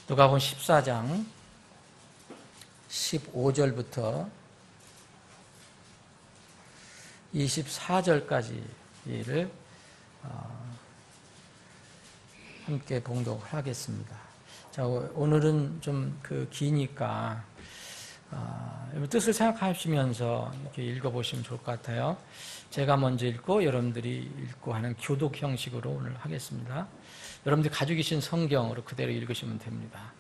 누가복음 14장 15절부터 24절까지를 함께 봉독을 하겠습니다. 자, 오늘은 좀 기니까 뜻을 생각하시면서 이렇게 읽어보시면 좋을 것 같아요. 제가 먼저 읽고 여러분들이 읽고 하는 교독 형식으로 오늘 하겠습니다. 여러분들이 가지고 계신 성경으로 그대로 읽으시면 됩니다.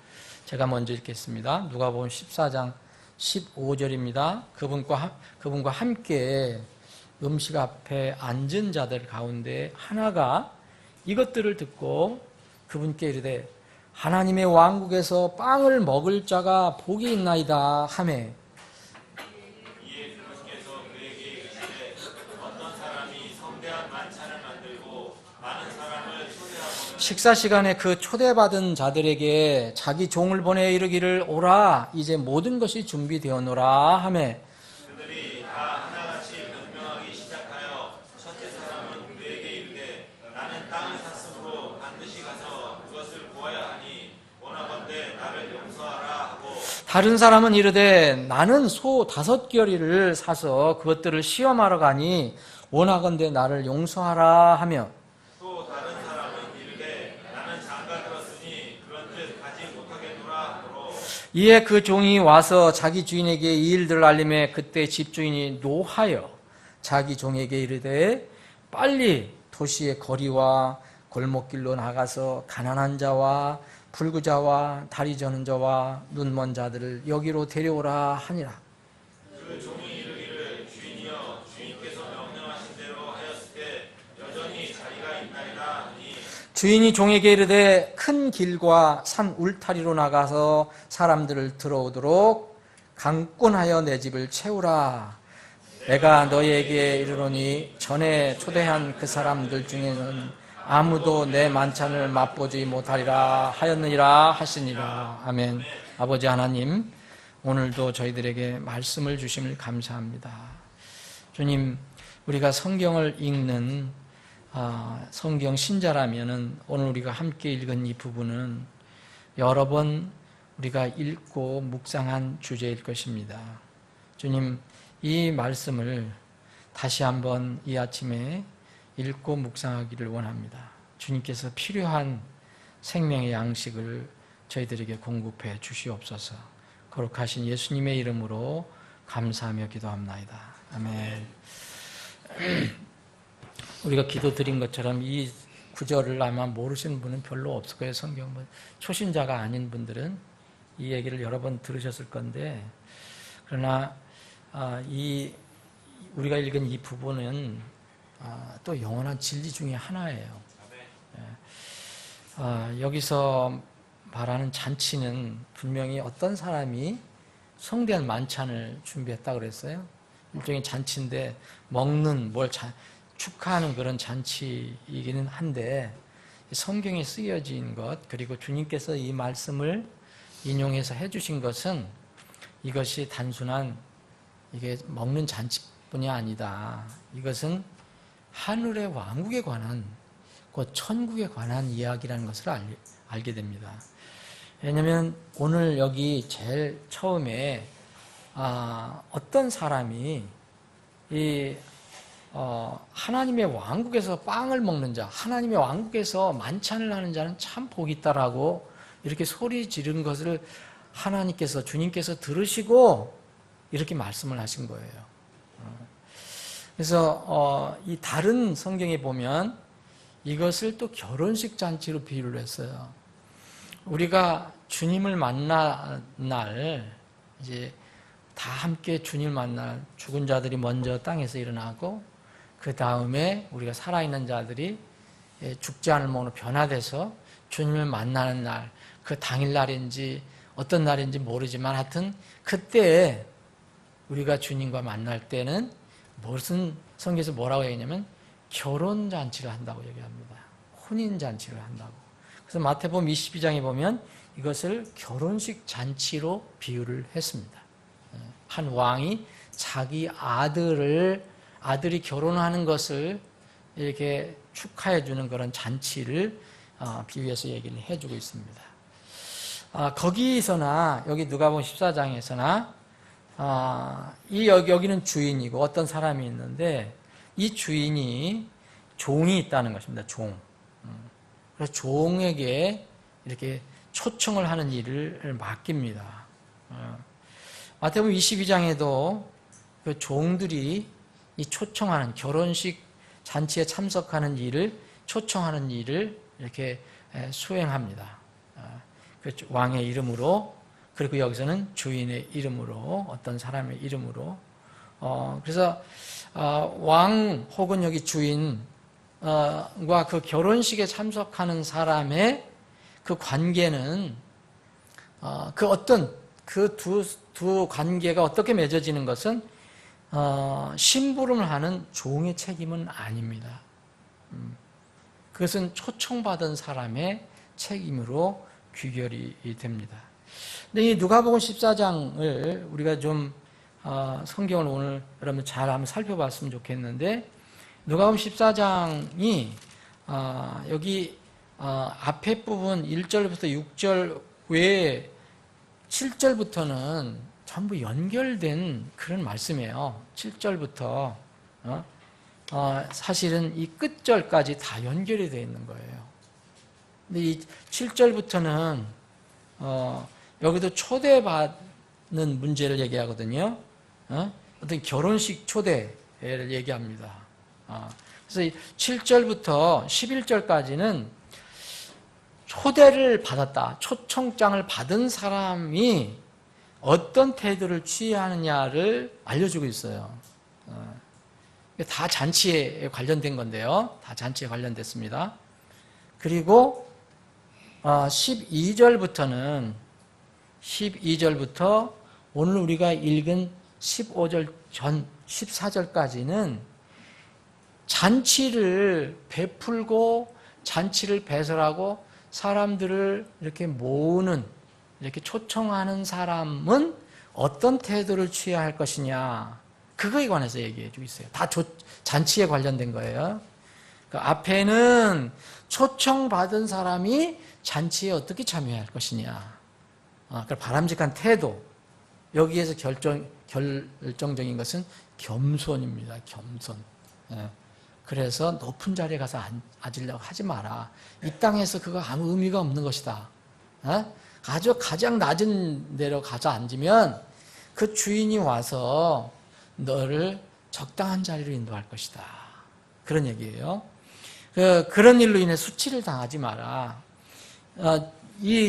제가 먼저 읽겠습니다. 누가복음 14장 15절입니다. 그분과 함께 음식 앞에 앉은 자들 가운데 하나가 이것들을 듣고 그분께 이르되 하나님의 왕국에서 빵을 먹을 자가 복이 있나이다 하매 이에 그분께서 그에게 이르시되 어떤 사람이 성대한 만찬을 만들고 많은 사람을 초대하고 식사 시간에 그 초대받은 자들에게 자기 종을 보내 이르기를 오라 이제 모든 것이 준비되었노라 하매 그들이 다 하나같이 변명하기 시작하여 첫째 사람은 그에게 이르되 나는 땅을 샀으므로 반드시 가서 그것을 보아야 하니 원하건대 나를 용서하라 하고 다른 사람은 이르되 나는 소 5겨리를 사서 그것들을 시험하러 가니 원하건대 나를 용서하라 하며 또 다른 사람은 이르되 나는 장가 들었으니 그런즉 가지 못하겠노라 하므로 이에 그 종이 와서 자기 주인에게 이 일들을 알림해 그때 집주인이 노하여 자기 종에게 이르되 빨리 도시의 거리와 골목길로 나가서 가난한 자와 불구자와 다리 저는 자와 눈먼 자들을 여기로 데려오라 하니라. 그 종이 이르기를 주인이여 주인께서 명령하신 대로 하였을 때 여전히 자리가 있나이다 하니 주인이 종에게 이르되 큰 길과 산 울타리로 나가서 사람들을 들어오도록 강권하여 내 집을 채우라. 내가 너희에게 이르노니 전에 초대한 그 사람들 중에는 아무도 내 만찬을 맛보지 못하리라 하였느니라 하시니라. 아멘. 아버지 하나님, 오늘도 저희들에게 말씀을 주심을 감사합니다. 주님, 우리가 성경을 읽는 성경 신자라면은 오늘 우리가 함께 읽은 이 부분은 여러 번 우리가 읽고 묵상한 주제일 것입니다. 주님, 이 말씀을 다시 한번 이 아침에 읽고 묵상하기를 원합니다. 주님께서 필요한 생명의 양식을 저희들에게 공급해 주시옵소서. 거룩하신 예수님의 이름으로 감사하며 기도합나이다. 아멘. 우리가 기도 드린 것처럼 이 구절을 아마 모르시는 분은 별로 없을 거예요. 성경 초신자가 아닌 분들은 이 얘기를 여러 번 들으셨을 건데, 그러나 우리가 읽은 이 부분은 또 영원한 진리 중에 하나예요. 여기서 말하는 잔치는 분명히 어떤 사람이 성대한 만찬을 준비했다고 그랬어요. 일종의 잔치인데 먹는 축하하는 그런 잔치이기는 한데 성경에 쓰여진 것 그리고 주님께서 이 말씀을 인용해서 해주신 것은 이것이 단순한 이게 먹는 잔치뿐이 아니다. 이것은 하늘의 왕국에 관한 곧 천국에 관한 이야기라는 것을 알게 됩니다. 왜냐하면 오늘 여기 제일 처음에 어떤 사람이 하나님의 왕국에서 빵을 먹는 자, 하나님의 왕국에서 만찬을 하는 자는 참 복이 있다라고 이렇게 소리 지른 것을 하나님께서 주님께서 들으시고 이렇게 말씀을 하신 거예요. 그래서 이 다른 성경에 보면 이것을 또 결혼식 잔치로 비유를 했어요. 우리가 주님을 만날 날 이제 다 함께 주님을 만날 죽은 자들이 먼저 땅에서 일어나고 그 다음에 우리가 살아있는 자들이 죽지 않을 몸으로 변화돼서 주님을 만나는 날, 그 당일날인지 어떤 날인지 모르지만 하여튼 그때 우리가 주님과 만날 때는 무슨 성경에서 뭐라고 얘기하냐면 결혼잔치를 한다고 얘기합니다. 혼인잔치를 한다고. 그래서 마태복음 22장에 보면 이것을 결혼식 잔치로 비유를 했습니다. 한 왕이 자기 아들이 결혼하는 것을 이렇게 축하해 주는 그런 잔치를 비유해서 얘기를 해주고 있습니다. 거기서나 여기 누가복음 14장에서나 여기는 주인이고 어떤 사람이 있는데 이 주인이 종이 있다는 것입니다. 종. 그래서 종에게 이렇게 초청을 하는 일을 맡깁니다. 마태복음 22장에도 그 종들이 이 초청하는 결혼식 잔치에 참석하는 일을 초청하는 일을 이렇게 수행합니다. 왕의 이름으로, 그리고 여기서는 주인의 이름으로, 어떤 사람의 이름으로. 그래서 왕 혹은 여기 주인과 그 결혼식에 참석하는 사람의 그 관계는 그 두 관계가 어떻게 맺어지는 것은 심부름을 하는 종의 책임은 아닙니다. 그것은 초청받은 사람의 책임으로 귀결이 됩니다. 근데 이 누가복음 14장을 우리가 좀 성경을 오늘 여러분 잘 한번 살펴봤으면 좋겠는데, 누가복음 14장이 여기 앞에 부분 1절부터 6절 외에 7절부터는 전부 연결된 그런 말씀이에요. 7절부터 사실은 이 끝절까지 다 연결이 되어 있는 거예요. 근데 이 7절부터는 여기도 초대받는 문제를 얘기하거든요. 어떤 결혼식 초대를 얘기합니다. 그래서 이 7절부터 11절까지는 초대를 받았다, 초청장을 받은 사람이 어떤 태도를 취해야 하느냐를 알려주고 있어요. 다 잔치에 관련된 건데요. 다 잔치에 관련됐습니다. 그리고 12절부터 오늘 우리가 읽은 15절 전 14절까지는 잔치를 베풀고 잔치를 배설하고 사람들을 이렇게 모으는, 이렇게 초청하는 사람은 어떤 태도를 취해야 할 것이냐, 그거에 관해서 얘기해 주고 있어요. 다 잔치에 관련된 거예요. 그 앞에는 초청받은 사람이 잔치에 어떻게 참여해야 할 것이냐, 그 바람직한 태도, 여기에서 결정적인 것은 겸손입니다. 겸손. 그래서 높은 자리에 가서 앉으려고 하지 마라. 이 땅에서 그거 아무 의미가 없는 것이다. 아주 가장 낮은 데로 가서 앉으면 그 주인이 와서 너를 적당한 자리로 인도할 것이다. 그런 얘기예요. 그런 일로 인해 수치를 당하지 마라. 이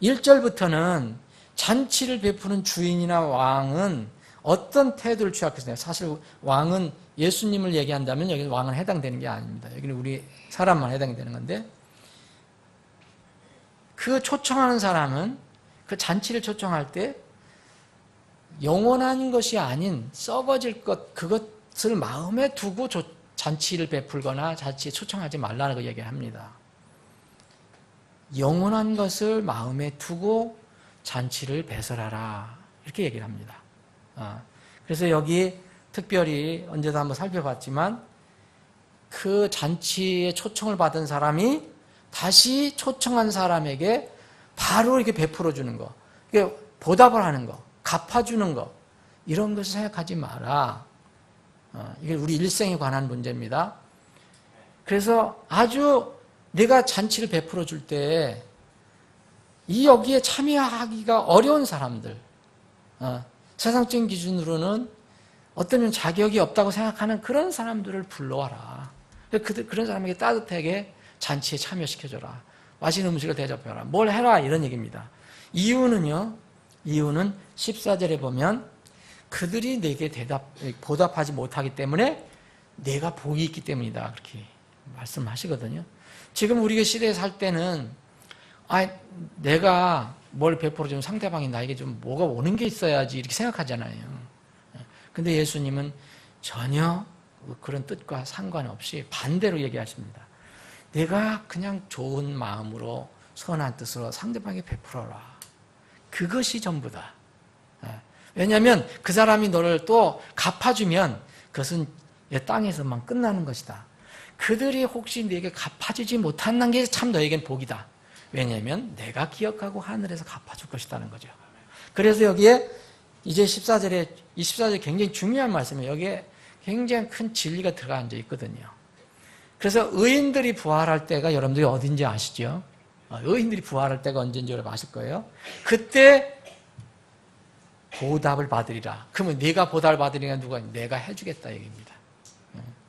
11절부터는 잔치를 베푸는 주인이나 왕은 어떤 태도를 취하겠어요? 사실 왕은 예수님을 얘기한다면 여기는 왕은 해당되는 게 아닙니다. 여기는 우리 사람만 해당되는 건데, 그 초청하는 사람은 그 잔치를 초청할 때 영원한 것이 아닌 썩어질 것, 그것을 마음에 두고 잔치를 베풀거나 잔치에 초청하지 말라는 거 얘기합니다. 영원한 것을 마음에 두고 잔치를 배설하라, 이렇게 얘기를 합니다. 그래서 여기 특별히 언제도 한번 살펴봤지만 그 잔치에 초청을 받은 사람이 다시 초청한 사람에게 바로 이렇게 베풀어 주는 거, 보답을 하는 거, 갚아주는 거, 이런 것을 생각하지 마라. 이게 우리 일생에 관한 문제입니다. 그래서 아주 내가 잔치를 베풀어 줄 때 여기에 참여하기가 어려운 사람들, 세상적인 기준으로는 어떤 자격이 없다고 생각하는 그런 사람들을 불러와라. 그런 사람에게 따뜻하게 잔치에 참여시켜줘라. 맛있는 음식을 대접해라. 뭘 해라, 이런 얘기입니다. 이유는 14절에 보면 그들이 내게 보답하지 못하기 때문에 내가 복이 있기 때문이다, 그렇게 말씀하시거든요. 지금 우리가 시대에 살 때는 내가 뭘 베풀어주면 상대방이 나에게 좀 뭐가 오는 게 있어야지, 이렇게 생각하잖아요. 근데 예수님은 전혀 그런 뜻과 상관없이 반대로 얘기하십니다. 내가 그냥 좋은 마음으로, 선한 뜻으로 상대방에게 베풀어라. 그것이 전부다. 왜냐하면 그 사람이 너를 또 갚아주면 그것은 이 땅에서만 끝나는 것이다. 그들이 혹시 내게 갚아주지 못한다는 게 참 너에겐 복이다. 왜냐하면 내가 기억하고 하늘에서 갚아줄 것이라는 거죠. 그래서 여기에 이제 14절에, 이 14절이 굉장히 중요한 말씀이에요. 여기에 굉장히 큰 진리가 들어가 앉아 있거든요. 그래서 의인들이 부활할 때가 여러분들이 어딘지 아시죠? 의인들이 부활할 때가 언제인지 여러분 아실 거예요. 그때 보답을 받으리라. 그러면 네가 보답을 받으리라 누가? 내가 해주겠다 얘기입니다.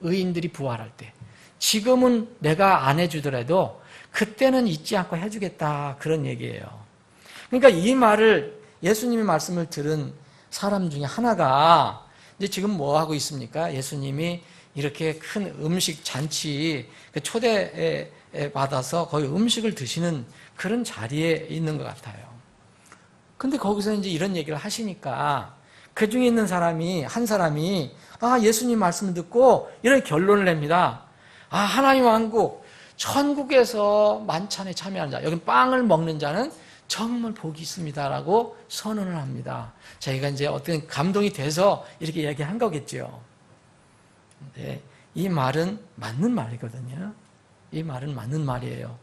의인들이 부활할 때. 지금은 내가 안 해주더라도 그때는 잊지 않고 해주겠다. 그런 얘기예요. 그러니까 이 말을 예수님의 말씀을 들은 사람 중에 하나가 이제 지금 뭐 하고 있습니까? 예수님이 이렇게 큰 음식 잔치 초대에 받아서 거기 음식을 드시는 그런 자리에 있는 것 같아요. 근데 거기서 이제 이런 얘기를 하시니까 그 중에 있는 사람이, 한 사람이 예수님 말씀을 듣고 이런 결론을 냅니다. 하나님 왕국, 천국에서 만찬에 참여하는 자, 여기 빵을 먹는 자는 정말 복이 있습니다라고 선언을 합니다. 저희가 이제 어떤 감동이 돼서 이렇게 이야기한 거겠죠. 근데 이 말은 맞는 말이거든요. 이 말은 맞는 말이에요.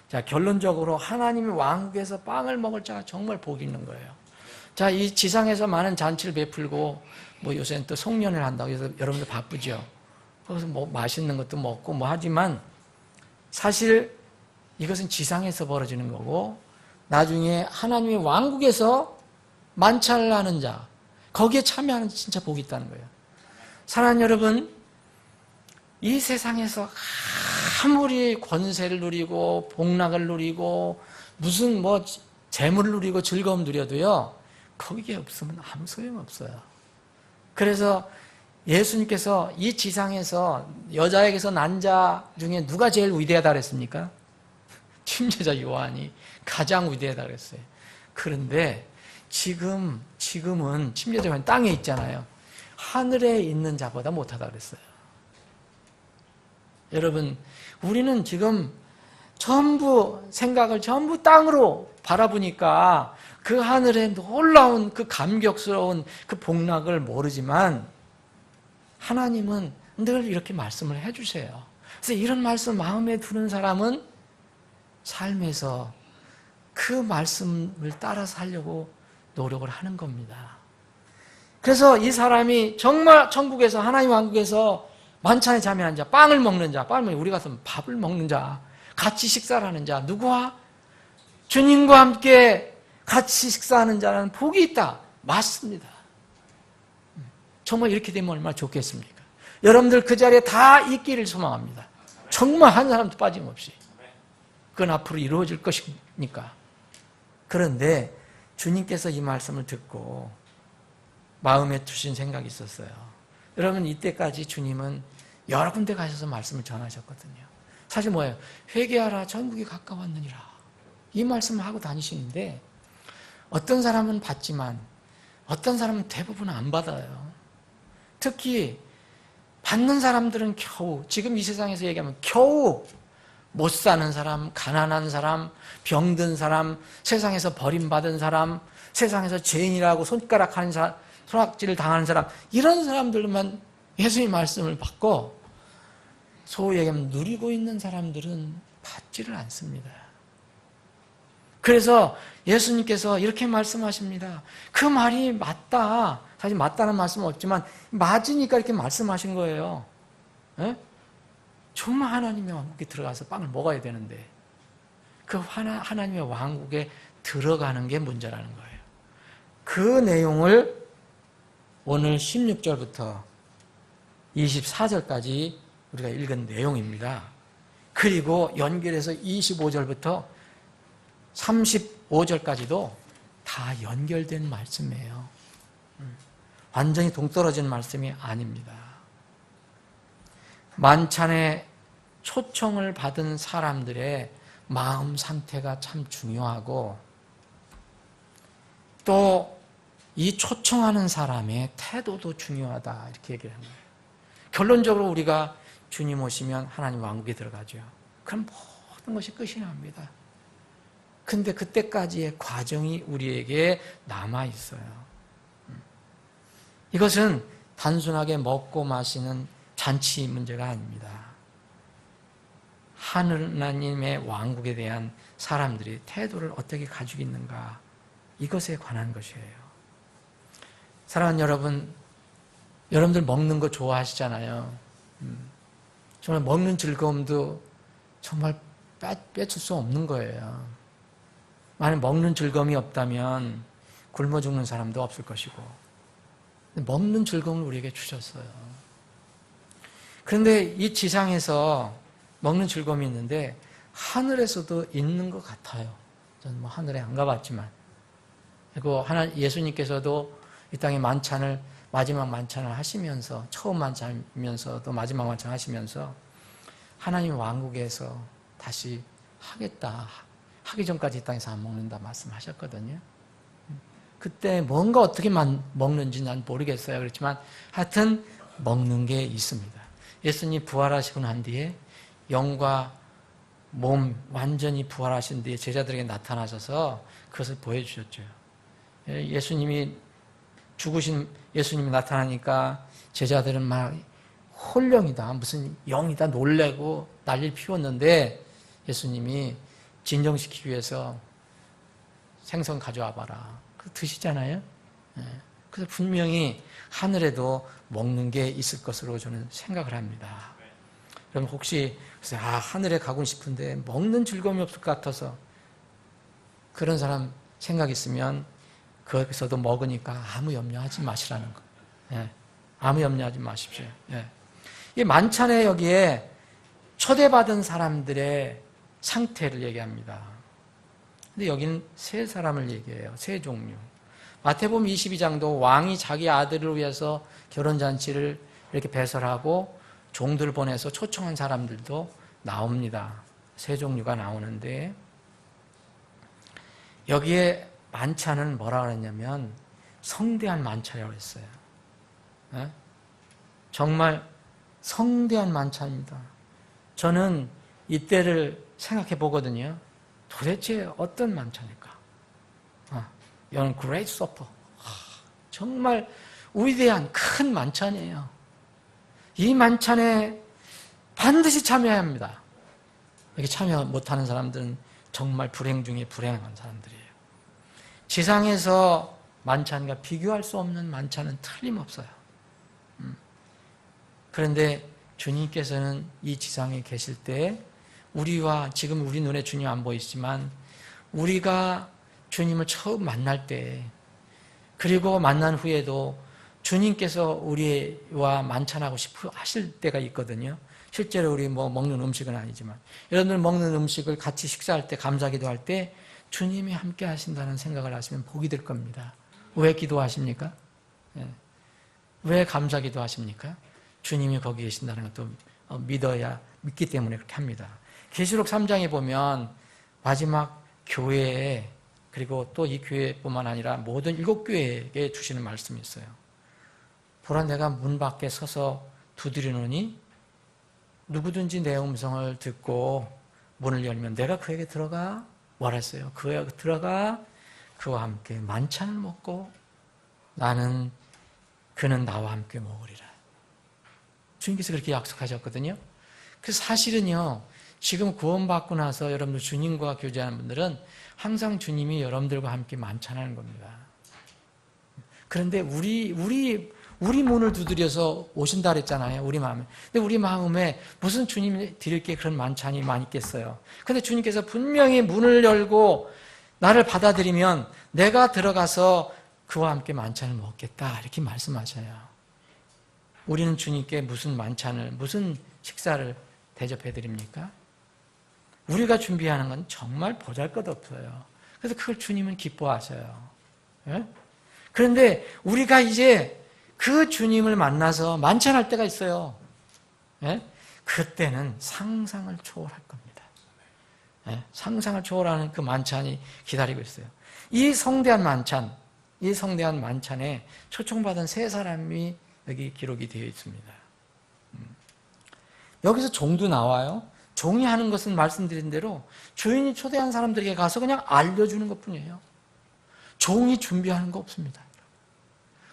자, 결론적으로 하나님의 왕국에서 빵을 먹을 자가 정말 복이 있는 거예요. 자, 이 지상에서 많은 잔치를 베풀고, 뭐 요새는 또 송년회를 한다고 해서 여러분들 바쁘죠. 거기서 뭐 맛있는 것도 먹고 뭐 하지만 사실 이것은 지상에서 벌어지는 거고, 나중에 하나님의 왕국에서 만찬을 하는 자, 거기에 참여하는 진짜 복이 있다는 거예요. 사랑하는 여러분, 이 세상에서 아무리 권세를 누리고 복락을 누리고 무슨 뭐 재물을 누리고 즐거움 누려도요, 거기에 없으면 아무 소용없어요. 그래서 예수님께서 이 지상에서 여자에게서 난 자 중에 누가 제일 위대하다 그랬습니까? 침례자 요한이 가장 위대하다 그랬어요. 그런데 지금은 침례자 요한이 땅에 있잖아요. 하늘에 있는 자보다 못하다 그랬어요. 여러분, 우리는 지금 전부 생각을 전부 땅으로 바라보니까 그 하늘에 놀라운 그 감격스러운 그 복락을 모르지만 하나님은 늘 이렇게 말씀을 해주세요. 그래서 이런 말씀 마음에 두는 사람은 삶에서 그 말씀을 따라 살려고 노력을 하는 겁니다. 그래서 이 사람이 정말 천국에서 하나님 왕국에서 만찬에 참여한 자, 빵을 먹는 자, 우리 같으면 밥을 먹는 자, 같이 식사를 하는 자, 누구와? 주님과 함께 같이 식사하는 자는 복이 있다. 맞습니다. 정말 이렇게 되면 얼마나 좋겠습니까? 여러분들 그 자리에 다 있기를 소망합니다. 정말 한 사람도 빠짐없이. 그건 앞으로 이루어질 것이니까. 그런데 주님께서 이 말씀을 듣고 마음에 두신 생각이 있었어요. 여러분, 이때까지 주님은 여러 군데 가셔서 말씀을 전하셨거든요. 사실 뭐예요? 회개하라, 천국이 가까웠느니라. 이 말씀을 하고 다니시는데 어떤 사람은 받지만 어떤 사람은 대부분 안 받아요. 특히 받는 사람들은 겨우, 지금 이 세상에서 얘기하면 겨우 못 사는 사람, 가난한 사람, 병든 사람, 세상에서 버림받은 사람, 세상에서 죄인이라고 손가락하는 사람, 손악질을 당하는 사람, 이런 사람들만 예수님의 말씀을 받고 소위 얘기하면 누리고 있는 사람들은 받지를 않습니다. 그래서 예수님께서 이렇게 말씀하십니다. 그 말이 맞다. 사실 맞다는 말씀은 없지만 맞으니까 이렇게 말씀하신 거예요. 에? 정말 하나님의 왕국에 들어가서 빵을 먹어야 되는데 그 하나님의 왕국에 들어가는 게 문제라는 거예요. 그 내용을 오늘 16절부터 24절까지 우리가 읽은 내용입니다. 그리고 연결해서 25절부터 35절까지도 다 연결된 말씀이에요. 완전히 동떨어진 말씀이 아닙니다. 만찬에 초청을 받은 사람들의 마음 상태가 참 중요하고 또 이 초청하는 사람의 태도도 중요하다 이렇게 얘기를 합니다. 결론적으로 우리가 주님 오시면 하나님 왕국에 들어가죠. 그럼 모든 것이 끝이 납니다. 근데 그때까지의 과정이 우리에게 남아있어요. 이것은 단순하게 먹고 마시는 잔치 문제가 아닙니다. 하나님의 왕국에 대한 사람들이 태도를 어떻게 가지고 있는가, 이것에 관한 것이에요. 사랑하는 여러분, 여러분들 먹는 거 좋아하시잖아요. 정말 먹는 즐거움도 정말 빼칠 수 없는 거예요. 만약 먹는 즐거움이 없다면 굶어 죽는 사람도 없을 것이고, 먹는 즐거움을 우리에게 주셨어요. 그런데 이 지상에서 먹는 즐거움이 있는데 하늘에서도 있는 것 같아요. 저는 뭐 하늘에 안 가봤지만. 그리고 예수님께서도 이 땅의 만찬을, 마지막 만찬을 하시면서, 처음 만찬이면서도 마지막 만찬 하시면서 하나님 왕국에서 다시 하겠다, 하기 전까지 이 땅에서 안 먹는다 말씀하셨거든요. 그때 뭔가 어떻게 먹는지 난 모르겠어요. 그렇지만 하여튼 먹는 게 있습니다. 예수님 부활하시고 난 뒤에 영과 몸 완전히 부활하신 뒤에 제자들에게 나타나셔서 그것을 보여주셨죠. 예수님이 나타나니까 제자들은 막 홀령이다, 무슨 영이다 놀래고 난리를 피웠는데, 예수님이 진정시키기 위해서 생선 가져와 봐라, 그 드시잖아요. 그래서 분명히 하늘에도 먹는 게 있을 것으로 저는 생각을 합니다. 그럼 혹시 하늘에 가고 싶은데 먹는 즐거움이 없을 것 같아서, 그런 사람 생각 있으면 거기서도 먹으니까 아무 염려하지 마시라는 거. 아무 염려하지 마십시오. 이 만찬에 여기에 초대받은 사람들의 상태를 얘기합니다. 근데 여기는 세 사람을 얘기해요. 세 종류. 마태복음 22장도 왕이 자기 아들을 위해서 결혼잔치를 이렇게 배설하고 종들 보내서 초청한 사람들도 나옵니다. 세 종류가 나오는데, 여기에 만찬은 뭐라 그랬냐면 성대한 만찬이라고 했어요. 정말 성대한 만찬입니다. 저는 이때를 생각해 보거든요. 도대체 어떤 만찬일까? 이건 Great Supper. 정말 위대한 큰 만찬이에요. 이 만찬에 반드시 참여해야 합니다. 이렇게 참여 못하는 사람들은 정말 불행 중에 불행한 사람들이에요. 지상에서 만찬과 비교할 수 없는 만찬은 틀림없어요. 그런데 주님께서는 이 지상에 계실 때, 우리와 지금 우리 눈에 주님 안 보이지만 우리가 주님을 처음 만날 때, 그리고 만난 후에도 주님께서 우리와 만찬하고 싶어 하실 때가 있거든요. 실제로 우리 뭐 먹는 음식은 아니지만, 여러분들 먹는 음식을 같이 식사할 때, 감사기도할 때 주님이 함께 하신다는 생각을 하시면 복이 될 겁니다. 왜 기도하십니까? 왜 감사기도 하십니까? 주님이 거기 계신다는 것도 믿기 때문에 그렇게 합니다. 계시록 3장에 보면 마지막 교회에, 그리고 또 이 교회뿐만 아니라 모든 7교회에게 주시는 말씀이 있어요. 보라, 내가 문 밖에 서서 두드리노니 누구든지 내 음성을 듣고 문을 열면 내가 그에게 들어가, 말했어요. 그에 들어가 그와 함께 만찬을 먹고 그는 나와 함께 먹으리라. 주님께서 그렇게 약속하셨거든요. 그래서 사실은요, 지금 구원받고 나서 여러분들 주님과 교제하는 분들은 항상 주님이 여러분들과 함께 만찬하는 겁니다. 그런데 우리 문을 두드려서 오신다 그랬잖아요. 우리 마음에. 근데 우리 마음에 무슨 주님이 드릴 게 그런 만찬이 많이 있겠어요. 근데 주님께서 분명히 문을 열고 나를 받아들이면 내가 들어가서 그와 함께 만찬을 먹겠다, 이렇게 말씀하셔요. 우리는 주님께 무슨 만찬을, 무슨 식사를 대접해 드립니까? 우리가 준비하는 건 정말 보잘것없어요. 그래서 그걸 주님은 기뻐하셔요. 그런데 우리가 이제 그 주님을 만나서 만찬할 때가 있어요. 그때는 상상을 초월할 겁니다. 상상을 초월하는 그 만찬이 기다리고 있어요. 이 성대한 만찬에 초청받은 세 사람이 여기 기록이 되어 있습니다. 여기서 종도 나와요. 종이 하는 것은 말씀드린 대로 주인이 초대한 사람들에게 가서 그냥 알려주는 것뿐이에요. 종이 준비하는 거 없습니다.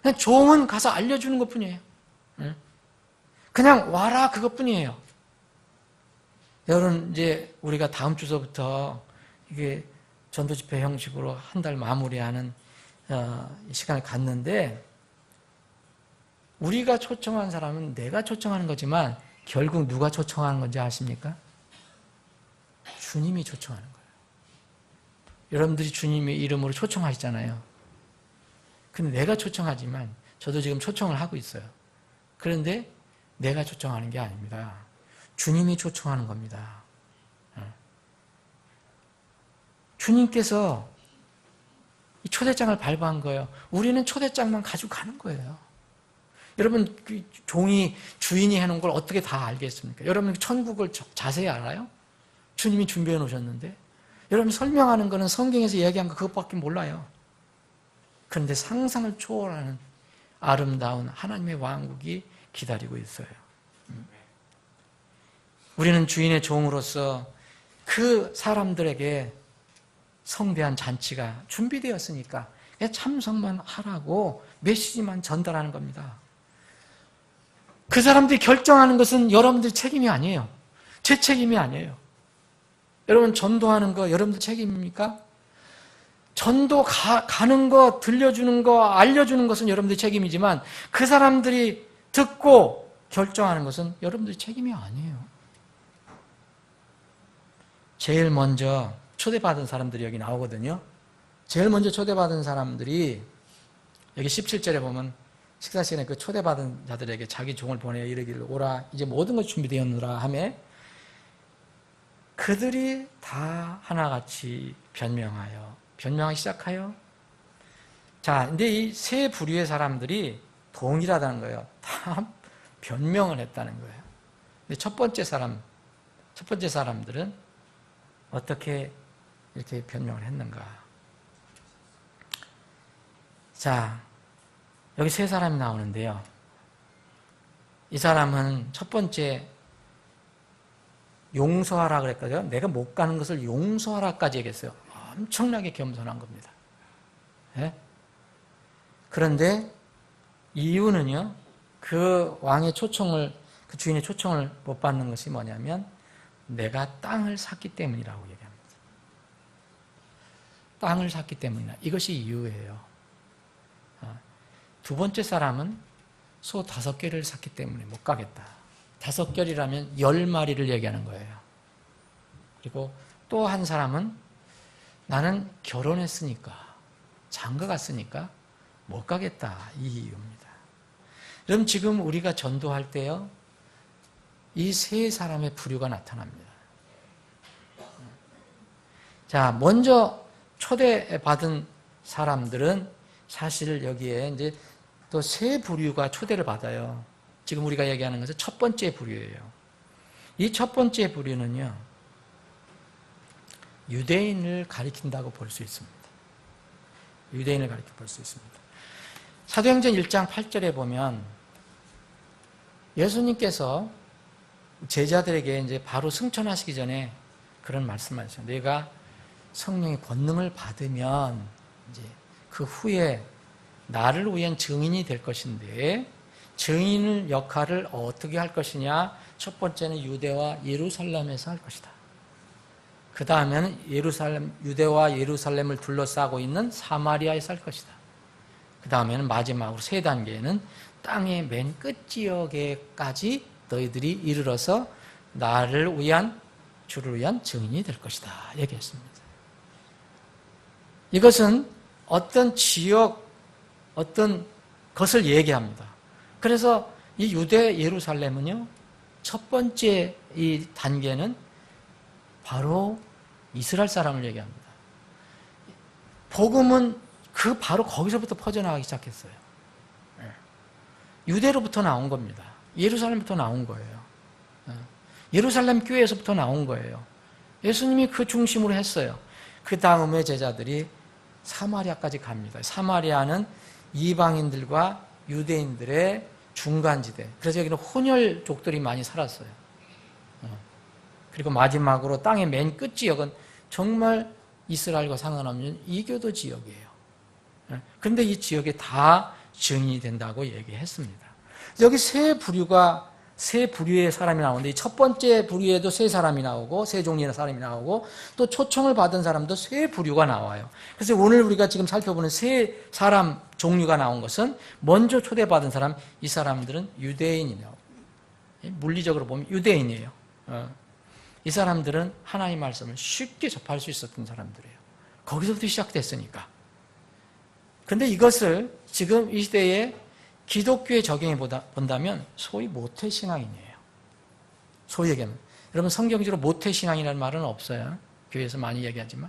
그냥 종은 가서 알려주는 것뿐이에요. 그냥 와라, 그것뿐이에요. 여러분, 이제 우리가 다음 주서부터 이게 전도 집회 형식으로 한 달 마무리하는 시간을 갖는데, 우리가 초청한 사람은 내가 초청하는 거지만 결국 누가 초청하는 건지 아십니까? 주님이 초청하는 거예요. 여러분들이 주님의 이름으로 초청하시잖아요. 근데 내가 초청하지만 저도 지금 초청을 하고 있어요. 그런데 내가 초청하는 게 아닙니다. 주님이 초청하는 겁니다. 주님께서 이 초대장을 발부한 거예요. 우리는 초대장만 가지고 가는 거예요. 여러분, 그 종이 주인이 해놓은 걸 어떻게 다 알겠습니까? 여러분, 천국을 자세히 알아요? 주님이 준비해 놓으셨는데? 여러분, 설명하는 거는 성경에서 이야기한 거 그것밖에 몰라요. 그런데 상상을 초월하는 아름다운 하나님의 왕국이 기다리고 있어요. 우리는 주인의 종으로서 그 사람들에게 성대한 잔치가 준비되었으니까 그냥 참석만 하라고 메시지만 전달하는 겁니다. 그 사람들이 결정하는 것은 여러분들 책임이 아니에요. 제 책임이 아니에요. 여러분, 전도하는 거 여러분들 책임입니까? 전도 가는 거, 들려주는 거, 알려주는 것은 여러분들 책임이지만 그 사람들이 듣고 결정하는 것은 여러분들 책임이 아니에요. 제일 먼저 초대받은 사람들이 여기 나오거든요. 제일 먼저 초대받은 사람들이 여기 17절에 보면 식사 시간에 그 초대받은 자들에게 자기 종을 보내어 이르기를 오라 이제 모든 것이 준비되었노라 하며 그들이 다 하나같이 변명하기 시작하여 자, 근데 이 세 부류의 사람들이 동일하다는 거예요. 다 변명을 했다는 거예요. 근데 첫 번째 사람들은 어떻게 이렇게 변명을 했는가? 자, 여기 세 사람이 나오는데요. 이 사람은 첫 번째 용서하라 그랬거든요. 내가 못 가는 것을 용서하라까지 얘기했어요. 엄청나게 겸손한 겁니다. 네? 그런데 이유는요, 그 왕의 초청을, 그 주인의 초청을 못 받는 것이 뭐냐면 내가 땅을 샀기 때문이라고 얘기합니다. 땅을 샀기 때문이다. 이것이 이유예요. 두 번째 사람은 소 5개를 샀기 때문에 못 가겠다. 5결이라면 10마리를 얘기하는 거예요. 그리고 또 한 사람은 나는 결혼했으니까, 장가 갔으니까 못 가겠다. 이 이유입니다. 그럼 지금 우리가 전도할 때요, 이 세 사람의 부류가 나타납니다. 자, 먼저 초대받은 사람들은 사실 여기에 이제 또 세 부류가 초대를 받아요. 지금 우리가 얘기하는 것은 첫 번째 부류예요. 이 첫 번째 부류는요, 유대인을 가리킨다고 볼 수 있습니다. 유대인을 가리켜 볼 수 있습니다. 사도행전 1장 8절에 보면 예수님께서 제자들에게 이제 바로 승천하시기 전에 그런 말씀하셨어요. 내가 성령의 권능을 받으면 이제 그 후에 나를 위한 증인이 될 것인데 증인 역할을 어떻게 할 것이냐? 첫 번째는 유대와 예루살렘에서 할 것이다. 그 다음에는 유대와 예루살렘을 둘러싸고 있는 사마리아에서 할 것이다. 그 다음에는 마지막으로 세 단계는 땅의 맨 끝 지역에까지 너희들이 이르러서 주를 위한 증인이 될 것이다. 얘기했습니다. 이것은 어떤 지역, 어떤 것을 얘기합니다. 그래서 이 유대 예루살렘은요, 첫 번째 이 단계는 바로 이스라엘 사람을 얘기합니다. 복음은 바로 거기서부터 퍼져나가기 시작했어요. 유대로부터 나온 겁니다. 예루살렘부터 나온 거예요. 예루살렘 교회에서부터 나온 거예요. 예수님이 그 중심으로 했어요. 그 다음에 제자들이 사마리아까지 갑니다. 사마리아는 이방인들과 유대인들의 중간지대. 그래서 여기는 혼혈족들이 많이 살았어요. 그리고 마지막으로 땅의 맨 끝 지역은 정말 이스라엘과 상관없는 이교도 지역이에요. 그런데 이 지역에 다 증인이 된다고 얘기했습니다. 여기 세 부류가 세 부류의 사람이 나오는데 첫 번째 부류에도 세 사람이 나오고 세 종류의 사람이 나오고 또 초청을 받은 사람도 세 부류가 나와요. 그래서 오늘 우리가 지금 살펴보는 세 사람 종류가 나온 것은 먼저 초대받은 사람, 이 사람들은 유대인이에요. 물리적으로 보면 유대인이에요. 이 사람들은 하나님의 말씀을 쉽게 접할 수 있었던 사람들이에요. 거기서부터 시작됐으니까. 그런데 이것을 지금 이 시대에 기독교에 적용해 본다면 소위 모태신앙이에요. 소위 얘기하면. 여러분 성경적으로 모태신앙이라는 말은 없어요. 교회에서 많이 얘기하지만.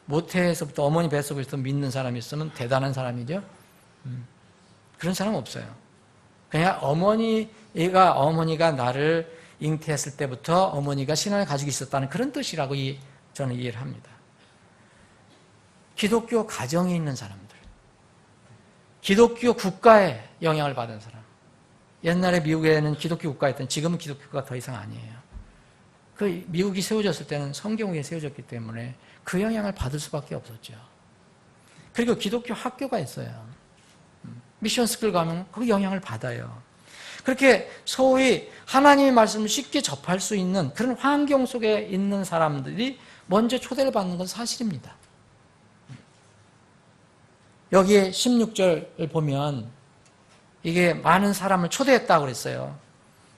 모태에서부터 어머니 뱃속에서 믿는 사람이 있으면 대단한 사람이죠. 그런 사람 없어요. 그냥 어머니가 나를 잉태했을 때부터 어머니가 신앙을 가지고 있었다는 그런 뜻이라고 저는 이해를 합니다. 기독교 가정에 있는 사람들, 기독교 국가에 영향을 받은 사람. 옛날에 미국에는 기독교 국가였던, 지금은 기독교 국가가 더 이상 아니에요. 그 미국이 세워졌을 때는 성경 위에 세워졌기 때문에 그 영향을 받을 수밖에 없었죠. 그리고 기독교 학교가 있어요. 미션 스쿨 가면 그 영향을 받아요. 그렇게 소위 하나님의 말씀을 쉽게 접할 수 있는 그런 환경 속에 있는 사람들이 먼저 초대를 받는 건 사실입니다. 여기에 16절을 보면 이게 많은 사람을 초대했다고 그랬어요.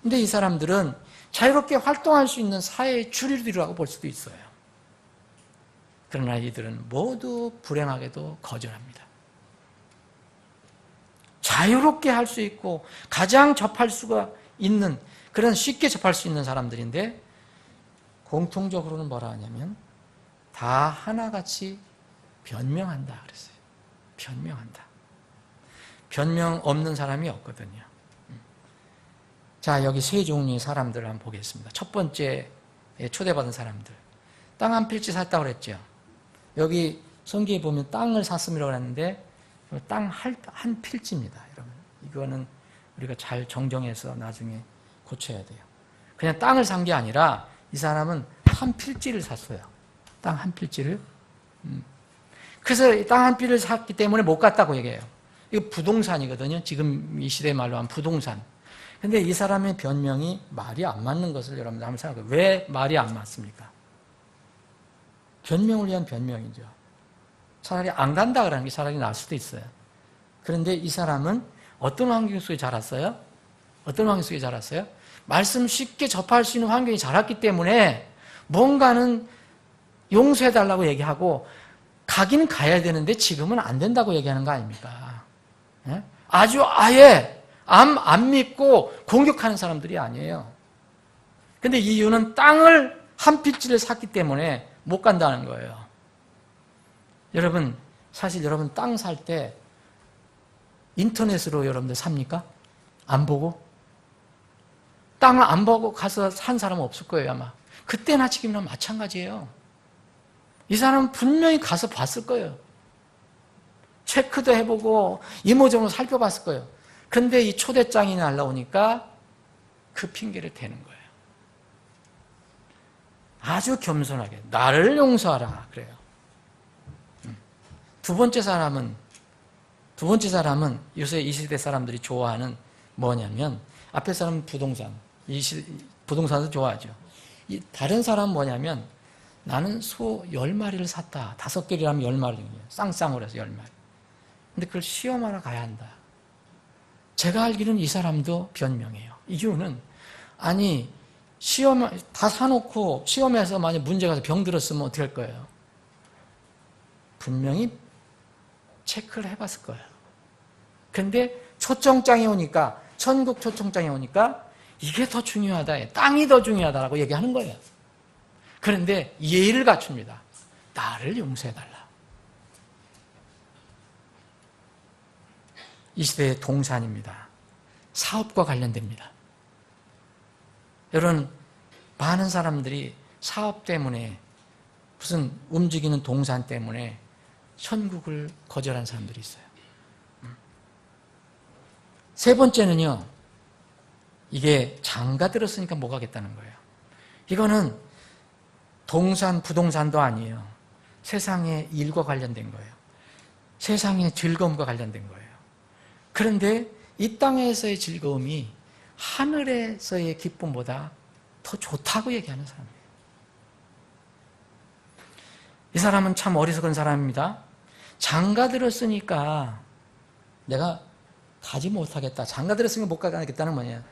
근데 이 사람들은 자유롭게 활동할 수 있는 사회의 주류라고 볼 수도 있어요. 그러나 이들은 모두 불행하게도 거절합니다. 자유롭게 할 수 있고 가장 접할 수가 있는 그런 쉽게 접할 수 있는 사람들인데 공통적으로는 뭐라 하냐면 다 하나같이 변명한다 그랬어요. 변명한다. 변명 없는 사람이 없거든요. 자, 여기 세 종류의 사람들을 한번 보겠습니다. 첫 번째 초대받은 사람들. 땅 한 필지 샀다고 그랬죠. 여기 성경에 보면 땅을 샀음이라고 했는데 땅 한 필지입니다. 여러분. 이거는 우리가 잘 정정해서 나중에 고쳐야 돼요. 그냥 땅을 산 게 아니라 이 사람은 한 필지를 샀어요. 땅 한 필지를. 그래서 땅 한 필을 샀기 때문에 못 갔다고 얘기해요. 이거 부동산이거든요. 지금 이 시대 말로 하면 부동산. 근데 이 사람의 변명이 말이 안 맞는 것을 여러분들 한번 생각해요. 왜 말이 안 맞습니까? 변명을 위한 변명이죠. 차라리 안 간다 그러는 게 차라리 나을 수도 있어요. 그런데 이 사람은 어떤 환경 속에 자랐어요? 어떤 환경 속에 자랐어요? 말씀 쉽게 접할 수 있는 환경이 자랐기 때문에 뭔가는 용서해달라고 얘기하고 가긴 가야 되는데 지금은 안 된다고 얘기하는 거 아닙니까? 예? 아주 아예 안 믿고 공격하는 사람들이 아니에요. 근데 이유는 땅을 한 필지를 샀기 때문에 못 간다는 거예요. 여러분, 사실 여러분 땅 살 때 인터넷으로 여러분들 삽니까? 안 보고? 땅을 안 보고 가서 산 사람은 없을 거예요, 아마. 그때나 지금이나 마찬가지예요. 이 사람은 분명히 가서 봤을 거예요. 체크도 해보고 이모저모 살펴봤을 거예요. 근데 이 초대장이 날라오니까 그 핑계를 대는 거예요. 아주 겸손하게 나를 용서하라 그래요. 두 번째 사람은 요새 이 시대 사람들이 좋아하는 뭐냐면 앞에 사람은 부동산, 부동산도 좋아하죠. 다른 사람은 뭐냐면 나는 소 10마리를 샀다. 5개리라면 10마리예요. 쌍쌍으로 해서 10마리. 근데 그걸 시험하러 가야 한다. 제가 알기로는 이 사람도 변명해요. 이유는 아니 시험 다 사놓고 시험에서 만약 문제가 병 들었으면 어떻게 할 거예요? 분명히 체크를 해봤을 거예요. 근데 초청장이 오니까 천국 초청장이 오니까 이게 더 중요하다. 땅이 더 중요하다라고 얘기하는 거예요. 그런데 예의를 갖춥니다. 나를 용서해달라. 이 시대의 동산입니다. 사업과 관련됩니다. 여러분, 많은 사람들이 사업 때문에 무슨 움직이는 동산 때문에 천국을 거절한 사람들이 있어요. 세 번째는요, 이게 장가 들었으니까 못 가겠다는 거예요. 이거는 동산, 부동산도 아니에요. 세상의 일과 관련된 거예요. 세상의 즐거움과 관련된 거예요. 그런데 이 땅에서의 즐거움이 하늘에서의 기쁨보다 더 좋다고 얘기하는 사람이에요. 이 사람은 참 어리석은 사람입니다. 장가 들었으니까 내가 가지 못하겠다. 장가 들었으니까 못 가겠다는 뭐냐.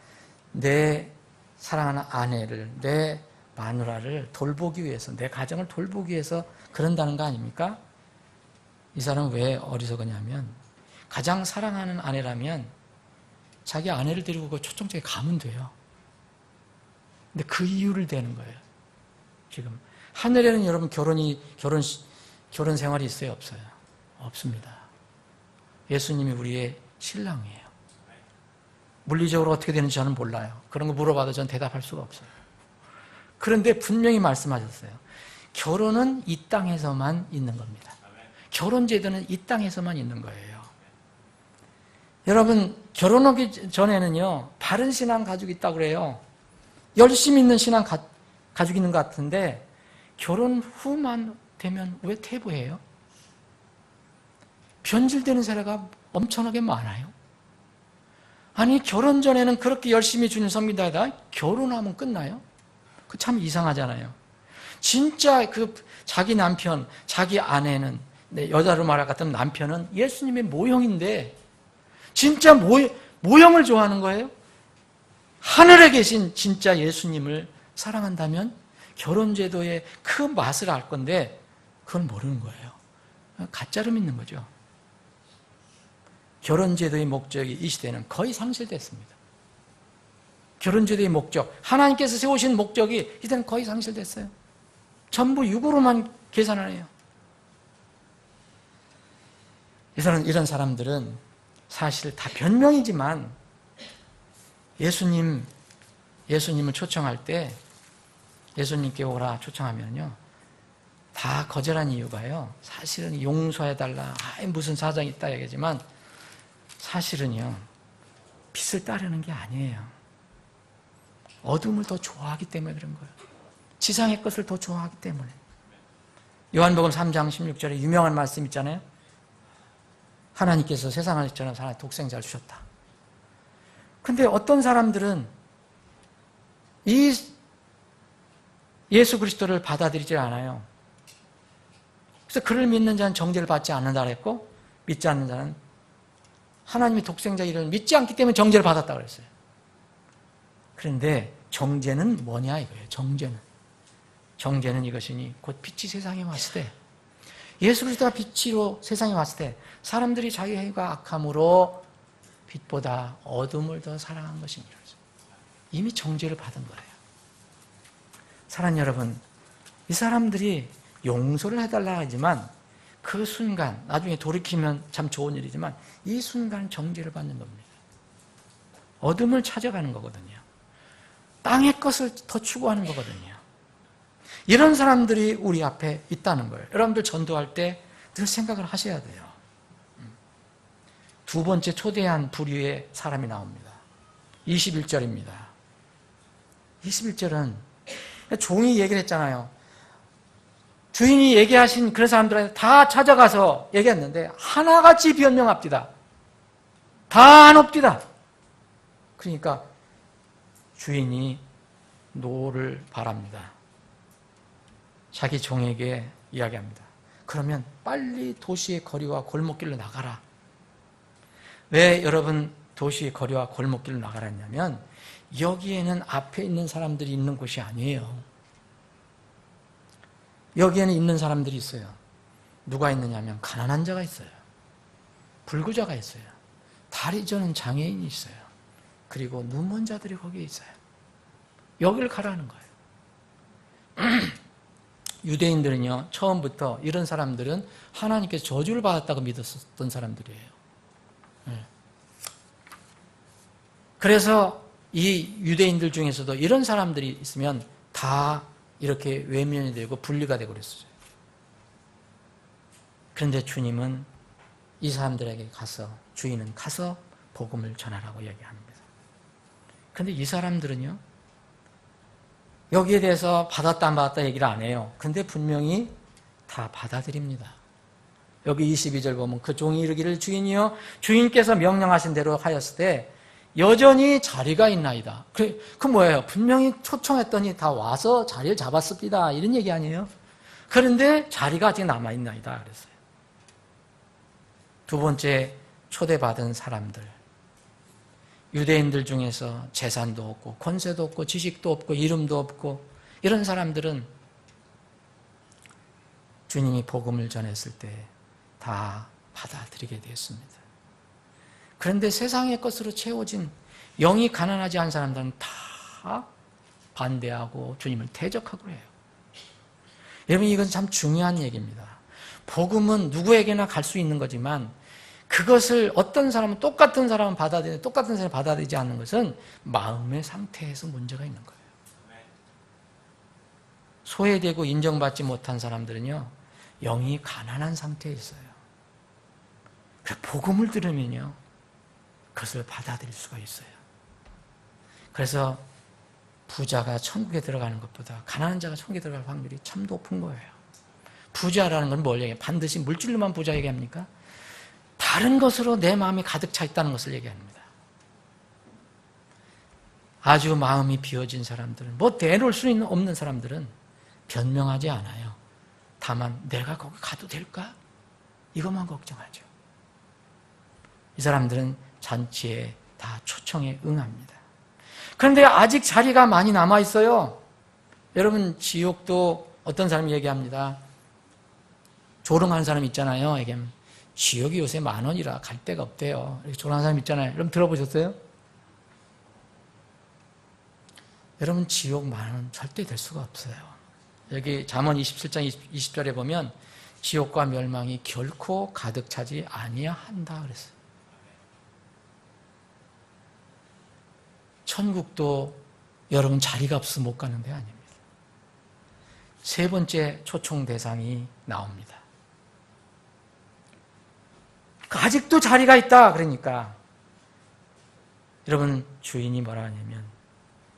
내 사랑하는 아내를, 내 마누라를 돌보기 위해서, 내 가정을 돌보기 위해서 그런다는 거 아닙니까? 이 사람은 왜 어리석으냐면 가장 사랑하는 아내라면 자기 아내를 데리고 그 초청장에 가면 돼요. 근데 그 이유를 대는 거예요. 지금 하늘에는 여러분 결혼 생활이 있어요, 없어요? 없습니다. 예수님이 우리의 신랑이에요. 물리적으로 어떻게 되는지 저는 몰라요. 그런 거 물어봐도 저는 대답할 수가 없어요. 그런데 분명히 말씀하셨어요. 결혼은 이 땅에서만 있는 겁니다. 결혼 제도는 이 땅에서만 있는 거예요. 여러분, 결혼하기 전에는요, 바른 신앙 가지고 있다고 그래요. 열심히 있는 신앙 가지고 있는 것 같은데, 결혼 후만 되면 왜 퇴보해요? 변질되는 사례가 엄청나게 많아요. 아니, 결혼 전에는 그렇게 열심히 주님 섬긴다 하다가 결혼하면 끝나요? 그 참 이상하잖아요. 진짜 자기 남편, 자기 아내는, 여자로 말할 것 같으면 남편은 예수님의 모형인데, 진짜 모형을 좋아하는 거예요? 하늘에 계신 진짜 예수님을 사랑한다면 결혼제도의 그 맛을 알 건데 그걸 모르는 거예요. 가짜로 믿는 거죠. 결혼제도의 목적이 이 시대는 거의 상실됐습니다. 결혼제도의 목적, 하나님께서 세우신 목적이 이제는 거의 상실됐어요. 전부 육으로만 계산하네요. 이런 사람들은 사실 다 변명이지만 예수님을 초청할 때 예수님께 오라 초청하면요, 다 거절한 이유가요, 사실은 용서해달라, 무슨 사정이 있다 얘기하지만 사실은요, 빛을 따르는 게 아니에요. 어둠을 더 좋아하기 때문에 그런 거예요. 지상의 것을 더 좋아하기 때문에. 요한복음 3장 16절에 유명한 말씀 있잖아요. 하나님께서 세상을 저는 하나님 독생자를 주셨다. 근데 어떤 사람들은 이 예수 그리스도를 받아들이지 않아요. 그래서 그를 믿는 자는 정죄를 받지 않는다 그랬고, 믿지 않는 자는 하나님의 독생자 이름을 믿지 않기 때문에 정죄를 받았다 그랬어요. 그런데 정죄는 뭐냐 이거예요. 정죄는 이것이니 곧 빛이 세상에 왔을 때, 예수 그리스도가 빛으로 세상에 왔을 때 사람들이 자기 행위가 악함으로 빛보다 어둠을 더 사랑한 것입니다. 이미 정죄를 받은 거예요. 사랑하는 여러분, 이 사람들이 용서를 해달라 하지만 그 순간, 나중에 돌이키면 참 좋은 일이지만 이 순간 정죄를 받는 겁니다. 어둠을 찾아가는 거거든요. 땅의 것을 더 추구하는 거거든요. 이런 사람들이 우리 앞에 있다는 거예요. 여러분들 전도할 때 늘 생각을 하셔야 돼요. 두 번째 초대한 부류의 사람이 나옵니다. 21절입니다. 21절은 종이 얘기를 했잖아요. 주인이 얘기하신 그런 사람들한테 다 찾아가서 얘기했는데 하나같이 변명합디다. 다 안 옵디다. 그러니까 주인이 노를 바랍니다. 자기 종에게 이야기합니다. 그러면 빨리 도시의 거리와 골목길로 나가라. 왜 여러분 도시의 거리와 골목길로 나가라 했냐면 여기에는 앞에 있는 사람들이 있는 곳이 아니에요. 여기에는 있는 사람들이 있어요. 누가 있느냐면 가난한 자가 있어요. 불구자가 있어요. 다리 저는 장애인이 있어요. 그리고 눈먼 자들이 거기에 있어요. 여기를 가라는 거예요. 유대인들은요, 처음부터 이런 사람들은 하나님께서 저주를 받았다고 믿었던 사람들이에요. 그래서 이 유대인들 중에서도 이런 사람들이 있으면 다 이렇게 외면이 되고 분리가 되고 그랬어요. 그런데 주님은 이 사람들에게 주인은 가서 복음을 전하라고 얘기합니다. 그런데 이 사람들은요, 여기에 대해서 받았다 안 받았다 얘기를 안 해요. 근데 분명히 다 받아들입니다. 여기 22절 보면 그 종이 이르기를 주인이여 주인께서 명령하신 대로 하였을 때 여전히 자리가 있나이다. 그 뭐예요? 분명히 초청했더니 다 와서 자리를 잡았습니다. 이런 얘기 아니에요? 그런데 자리가 아직 남아있나이다. 그랬어요. 두 번째, 초대받은 사람들. 유대인들 중에서 재산도 없고 권세도 없고 지식도 없고 이름도 없고 이런 사람들은 주님이 복음을 전했을 때 다 받아들이게 되었습니다. 그런데 세상의 것으로 채워진 영이 가난하지 않은 사람들은 다 반대하고 주님을 대적하고 해요. 여러분, 이건 참 중요한 얘기입니다. 복음은 누구에게나 갈 수 있는 거지만 그것을 어떤 사람은 똑같은 사람은 받아들이는데 똑같은 사람이 받아들이지 않는 것은 마음의 상태에서 문제가 있는 거예요. 소외되고 인정받지 못한 사람들은요, 영이 가난한 상태에 있어요. 그래서 복음을 들으면요, 그것을 받아들일 수가 있어요. 그래서 부자가 천국에 들어가는 것보다 가난한 자가 천국에 들어갈 확률이 참 높은 거예요. 부자라는 건 뭘 얘기해요? 반드시 물질로만 부자 얘기합니까? 다른 것으로 내 마음이 가득 차 있다는 것을 얘기합니다. 아주 마음이 비워진 사람들은, 뭐 내놓을 수 없는 사람들은 변명하지 않아요. 다만 내가 거기 가도 될까? 이것만 걱정하죠. 이 사람들은 잔치에 다 초청에 응합니다. 그런데 아직 자리가 많이 남아있어요. 여러분, 지옥도 어떤 사람이 얘기합니다. 조롱하는 사람 있잖아요. 얘기하면 지옥이 요새 10,000원이라 갈 데가 없대요. 이렇게 조롱하는 사람 있잖아요. 여러분 들어보셨어요? 여러분, 지옥 10,000원 절대 될 수가 없어요. 여기 잠언 27장 20절에 보면 지옥과 멸망이 결코 가득 차지 아니한다 그랬어요. 천국도 여러분 자리가 없어서 못 가는 데 아닙니다. 세 번째 초청 대상이 나옵니다. 아직도 자리가 있다 그러니까 여러분, 주인이 뭐라 하냐면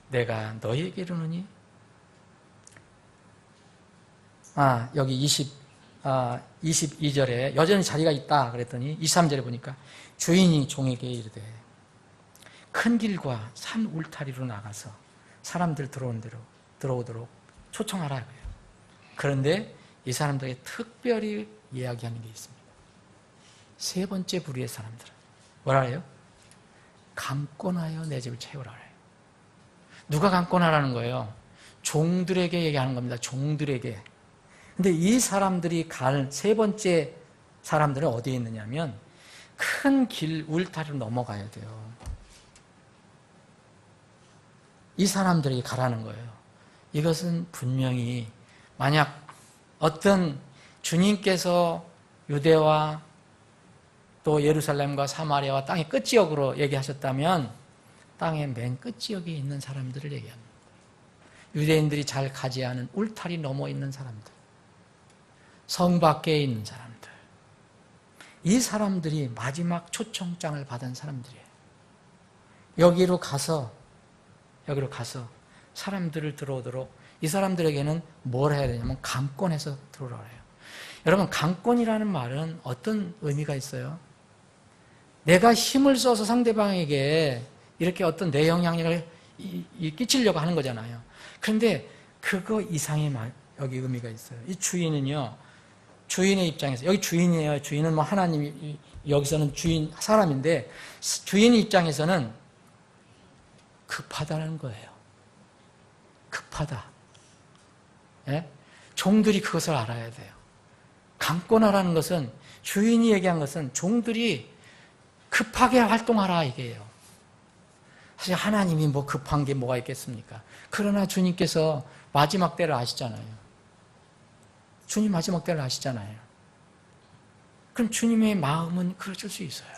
내가 너희에게 이르노니, 여기 22절에 여전히 자리가 있다 그랬더니 23절에 보니까 주인이 종에게 이르되 큰 길과 산 울타리로 나가서 사람들 들어오도록 초청하라 그래요. 그런데 이 사람들에게 특별히 이야기하는 게 있습니다. 세 번째 부류의 사람들은 뭐라 해요? 강권하여 내 집을 채우라 그래요. 누가 강권하라는 거예요? 종들에게 얘기하는 겁니다. 종들에게. 근데 이 사람들이 갈 세 번째 사람들은 어디에 있느냐면 큰 길 울타리로 넘어가야 돼요. 이 사람들이 가라는 거예요. 이것은 분명히 만약 어떤 주님께서 유대와 또 예루살렘과 사마리아와 땅의 끝지역으로 얘기하셨다면 땅의 맨 끝지역에 있는 사람들을 얘기합니다. 유대인들이 잘 가지 않은 울타리 넘어 있는 사람들, 성 밖에 있는 사람들, 이 사람들이 마지막 초청장을 받은 사람들이에요. 여기로 가서 사람들을 들어오도록 이 사람들에게는 뭘 해야 되냐면 강권해서 들어오라고 해요. 여러분, 강권이라는 말은 어떤 의미가 있어요? 내가 힘을 써서 상대방에게 이렇게 어떤 내 영향력을 끼치려고 하는 거잖아요. 그런데 그거 이상의 여기 의미가 있어요. 이 주인은요, 주인의 입장에서, 여기 주인이에요. 주인은 뭐 하나님이, 여기서는 주인, 사람인데, 주인의 입장에서는 급하다는 거예요. 급하다. 예? 종들이 그것을 알아야 돼요. 강권하라는 것은, 주인이 얘기한 것은 종들이 급하게 활동하라 이게요. 사실 하나님이 뭐 급한 게 뭐가 있겠습니까? 그러나 주님께서 마지막 때를 아시잖아요. 주님 마지막 때를 아시잖아요. 그럼 주님의 마음은 그러실 수 있어요.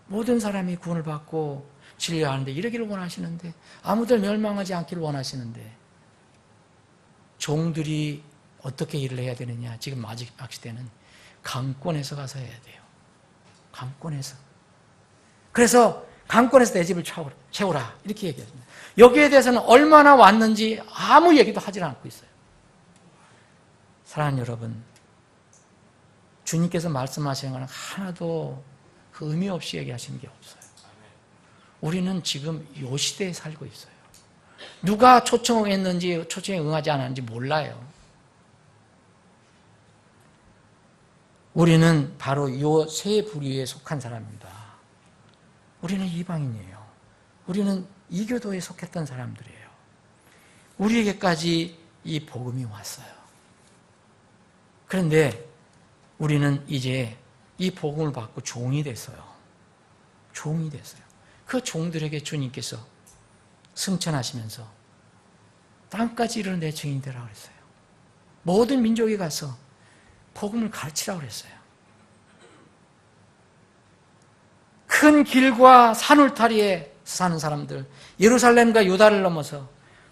모든 사람이 구원을 받고 진리하는데 이러기를 원하시는데, 아무들 멸망하지 않기를 원하시는데, 종들이 어떻게 일을 해야 되느냐? 지금 마지막 시대는 강권해서 가서 해야 돼요. 강권해서. 그래서 강권해서 내 집을 채우라 이렇게 얘기합니다. 여기에 대해서는 얼마나 왔는지 아무 얘기도 하지 않고 있어요. 사랑하는 여러분, 주님께서 말씀하시는 건 하나도 그 의미 없이 얘기하시는 게 없어요. 우리는 지금 이 시대에 살고 있어요. 누가 초청했는지 초청에 응하지 않았는지 몰라요. 우리는 바로 이 세 부류에 속한 사람입니다. 우리는 이방인이에요. 우리는 이교도에 속했던 사람들이에요. 우리에게까지 이 복음이 왔어요. 그런데 우리는 이제 이 복음을 받고 종이 됐어요. 종이 됐어요. 그 종들에게 주님께서 승천하시면서 땅까지 이르는 내 증인 되라 그랬어요. 모든 민족에 가서 복음을 가르치라고 그랬어요. 큰 길과 산울타리에 사는 사람들, 예루살렘과 유다를 넘어서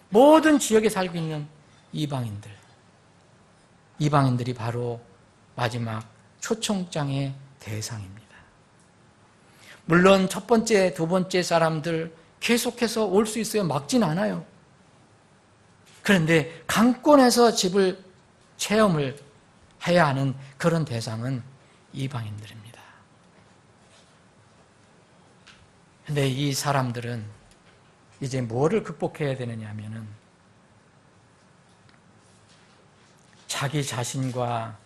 모든 지역에 살고 있는 이방인들이 바로 마지막 초청장의 대상입니다. 물론 첫 번째, 두 번째 사람들 계속해서 올 수 있어요. 막진 않아요. 그런데 강권에서 집을 체험을 해야 하는 그런 대상은 이방인들입니다. 그런데 이 사람들은 이제 뭐를 극복해야 되느냐 하면은 자기 자신과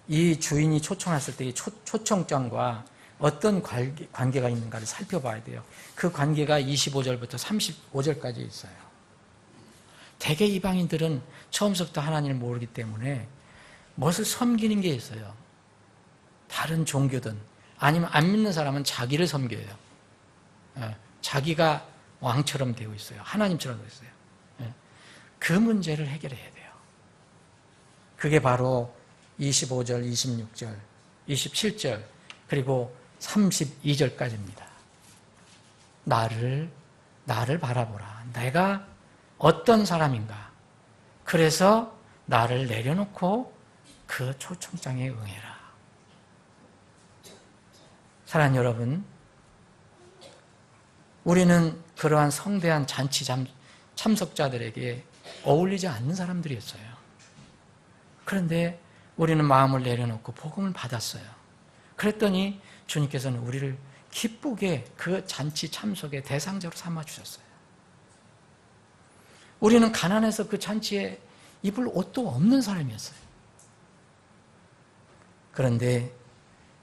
이 주인이 초청했을 때 이 초청장과 어떤 관계가 있는가를 살펴봐야 돼요. 그 관계가 25절부터 35절까지 있어요. 대개 이방인들은 처음부터 하나님을 모르기 때문에 무엇을 섬기는 게 있어요. 다른 종교든 아니면 안 믿는 사람은 자기를 섬겨요. 자기가 왕처럼 되어 있어요. 하나님처럼 되어 있어요. 그 문제를 해결해야 돼요. 그게 바로 25절, 26절, 27절 그리고 32절까지입니다. 나를 바라보라. 내가 어떤 사람인가. 그래서 나를 내려놓고 그 초청장에 응해라. 사랑하는 여러분, 우리는 그러한 성대한 잔치 참석자들에게 어울리지 않는 사람들이었어요. 그런데 우리는 마음을 내려놓고 복음을 받았어요. 그랬더니 주님께서는 우리를 기쁘게 그 잔치 참석의 대상자로 삼아주셨어요. 우리는 가난해서 그 잔치에 입을 옷도 없는 사람이었어요. 그런데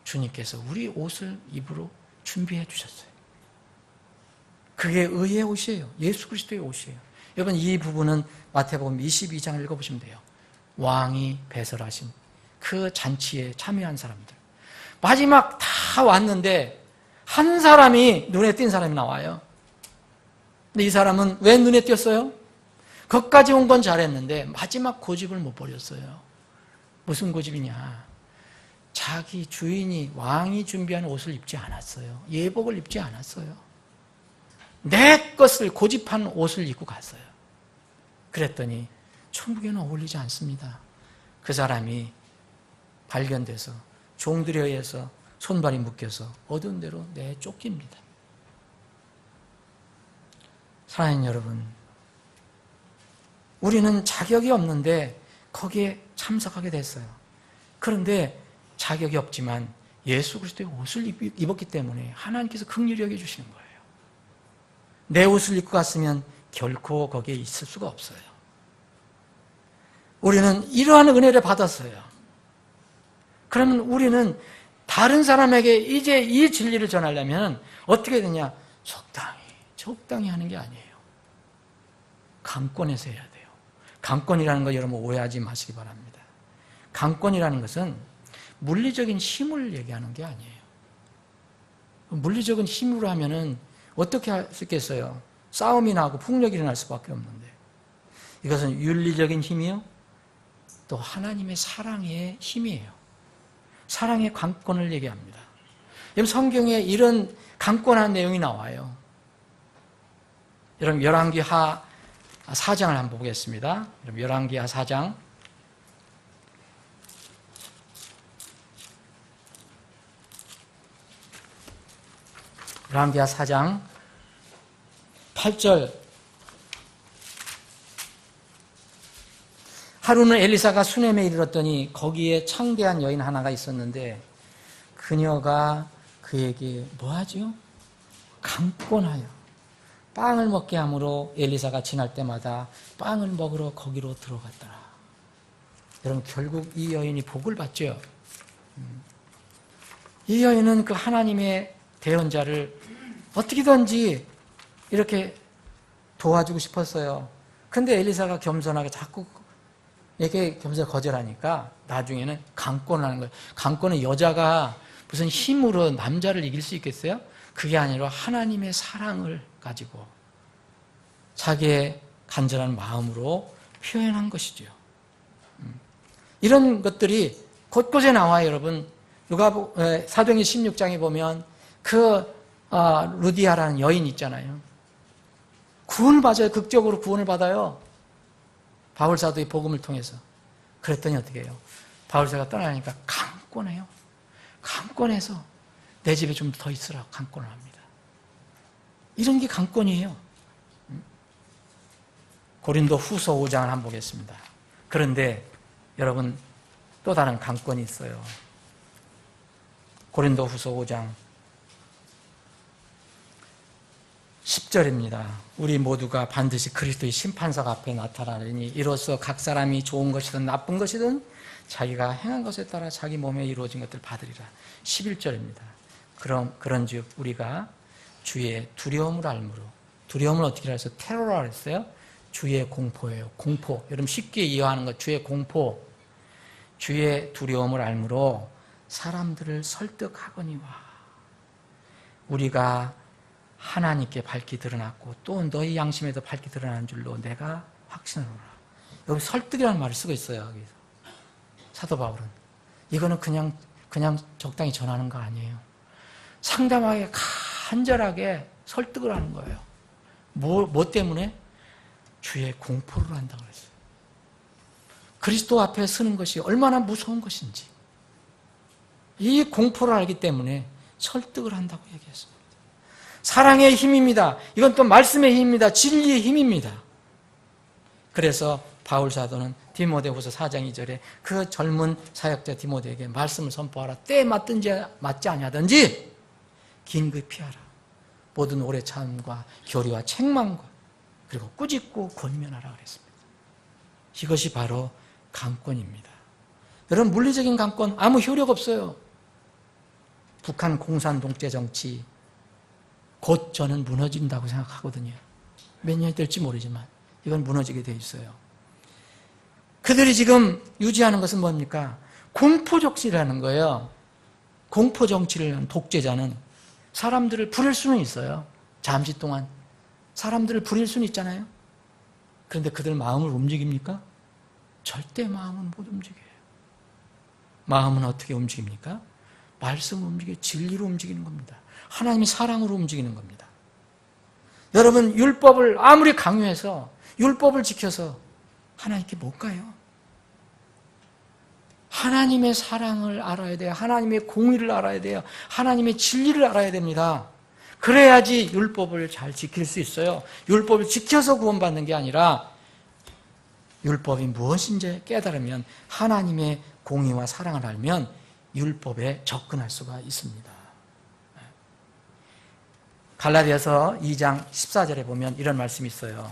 주님께서 우리 옷을 입으로 준비해 주셨어요. 그게 의의 옷이에요. 예수 그리스도의 옷이에요. 여러분 이 부분은 마태복음 22장 읽어보시면 돼요. 왕이 배설하신 그 잔치에 참여한 사람들. 마지막 다 왔는데 한 사람이 눈에 띈 사람이 나와요. 근데 이 사람은 왜 눈에 띄었어요? 거기까지 온 건 잘했는데 마지막 고집을 못 버렸어요. 무슨 고집이냐? 자기 주인이 왕이 준비한 옷을 입지 않았어요. 예복을 입지 않았어요. 내 것을 고집한 옷을 입고 갔어요. 그랬더니 천국에는 어울리지 않습니다. 그 사람이 발견돼서 종들에 의해서 손발이 묶여서 어두운 데로 내쫓깁니다. 사랑하는 여러분, 우리는 자격이 없는데 거기에 참석하게 됐어요. 그런데 자격이 없지만 예수 그리스도의 옷을 입었기 때문에 하나님께서 긍휼히 여겨주시는 거예요. 내 옷을 입고 갔으면 결코 거기에 있을 수가 없어요. 우리는 이러한 은혜를 받았어요. 그러면 우리는 다른 사람에게 이제 이 진리를 전하려면 어떻게 되냐? 적당히 하는 게 아니에요. 강권에서 해야 돼요. 강권이라는 거 여러분 오해하지 마시기 바랍니다. 강권이라는 것은 물리적인 힘을 얘기하는 게 아니에요. 물리적인 힘으로 하면은 어떻게 할 수 있겠어요? 싸움이 나고 폭력이 일어날 수밖에 없는데 이것은 윤리적인 힘이요. 또 하나님의 사랑의 힘이에요. 사랑의 강권을 얘기합니다. 여러분 성경에 이런 강권한 내용이 나와요. 여러분 열왕기하 4장을 한번 보겠습니다. 여러분 열왕기하 4장 열왕기하 4장 8절 하루는 엘리사가 수넴에 이르렀더니 거기에 창대한 여인 하나가 있었는데 그녀가 그에게 뭐하지요? 강권하여 빵을 먹게 함으로 엘리사가 지날 때마다 빵을 먹으러 거기로 들어갔더라. 여러분, 결국 이 여인이 복을 받죠. 이 여인은 그 하나님의 대언자를 어떻게든지 이렇게 도와주고 싶었어요. 근데 엘리사가 겸손하게 자꾸 이렇게 겸손하게 거절하니까 나중에는 강권하는 거예요. 강권은 여자가 무슨 힘으로 남자를 이길 수 있겠어요? 그게 아니라 하나님의 사랑을 가지고 자기의 간절한 마음으로 표현한 것이죠. 이런 것들이 곳곳에 나와요, 여러분. 사도행전 16장에 보면 루디아라는 여인 있잖아요. 구원을 받아요. 극적으로 구원을 받아요. 바울사도의 복음을 통해서. 그랬더니 어떻게 해요? 바울사가 떠나니까 강권해요. 강권해서 내 집에 좀 더 있으라고 강권을 합니다. 이런 게 강권이에요. 고린도 후서 5장을 한번 보겠습니다. 그런데 여러분, 또 다른 강권이 있어요. 고린도 후서 5장 10절입니다. 우리 모두가 반드시 그리스도의 심판석 앞에 나타나리니 이로써 각 사람이 좋은 것이든 나쁜 것이든 자기가 행한 것에 따라 자기 몸에 이루어진 것들을 받으리라. 11절입니다. 그런즉 우리가 주의 두려움을 알므로, 두려움을 어떻게 해서 테러라 그랬어요? 주의 공포예요. 공포. 여러분 쉽게 이해하는 것, 주의 공포. 주의 두려움을 알므로 사람들을 설득하거니와 우리가 하나님께 밝히 드러났고 또 너희 양심에도 밝히 드러나는 줄로 내가 확신하노라. 여기 설득이라는 말을 쓰고 있어요. 여기서. 사도 바울은 이거는 그냥 적당히 전하는 거 아니에요. 상담하게 간절하게 설득을 하는 거예요. 뭐 때문에? 주의 공포를 한다고 그랬어요. 그리스도 앞에 서는 것이 얼마나 무서운 것인지 이 공포를 알기 때문에 설득을 한다고 얘기했습니다. 사랑의 힘입니다. 이건 또 말씀의 힘입니다. 진리의 힘입니다. 그래서 바울 사도는 디모데후서 4장 2절에 그 젊은 사역자 디모데에게 말씀을 선포하라. 때에 맞든지 맞지 아니하든지 긴급히 하라. 모든 오래 참음과 교리와 책망과 그리고 꾸짖고 권면하라 그랬습니다. 이것이 바로 강권입니다. 여러분, 물리적인 강권 아무 효력 없어요. 북한 공산독재 정치 곧 저는 무너진다고 생각하거든요. 몇 년이 될지 모르지만 이건 무너지게 돼 있어요. 그들이 지금 유지하는 것은 뭡니까? 공포정치라는 거예요. 공포정치를 한 독재자는 사람들을 부릴 수는 있어요. 잠시 동안 사람들을 부릴 수는 있잖아요. 그런데 그들 마음을 움직입니까? 절대 마음은 못 움직여요. 마음은 어떻게 움직입니까? 말씀으로 움직여요. 진리로 움직이는 겁니다. 하나님의 사랑으로 움직이는 겁니다. 여러분, 율법을 아무리 강요해서 율법을 지켜서 하나님께 못 가요. 하나님의 사랑을 알아야 돼요. 하나님의 공의를 알아야 돼요. 하나님의 진리를 알아야 됩니다. 그래야지 율법을 잘 지킬 수 있어요. 율법을 지켜서 구원받는 게 아니라 율법이 무엇인지 깨달으면 하나님의 공의와 사랑을 알면 율법에 접근할 수가 있습니다. 갈라디아서 2장 14절에 보면 이런 말씀이 있어요.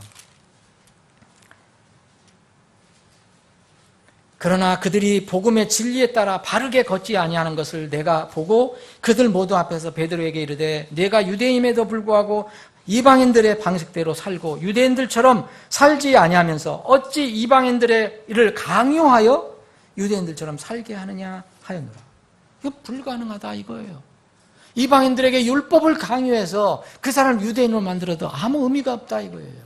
그러나 그들이 복음의 진리에 따라 바르게 걷지 아니하는 것을 내가 보고 그들 모두 앞에서 베드로에게 이르되 내가 유대인임에도 불구하고 이방인들의 방식대로 살고 유대인들처럼 살지 아니하면서 어찌 이방인들의 일을 강요하여 유대인들처럼 살게 하느냐 하였노라. 이거 불가능하다 이거예요. 이방인들에게 율법을 강요해서 그 사람을 유대인으로 만들어도 아무 의미가 없다 이거예요.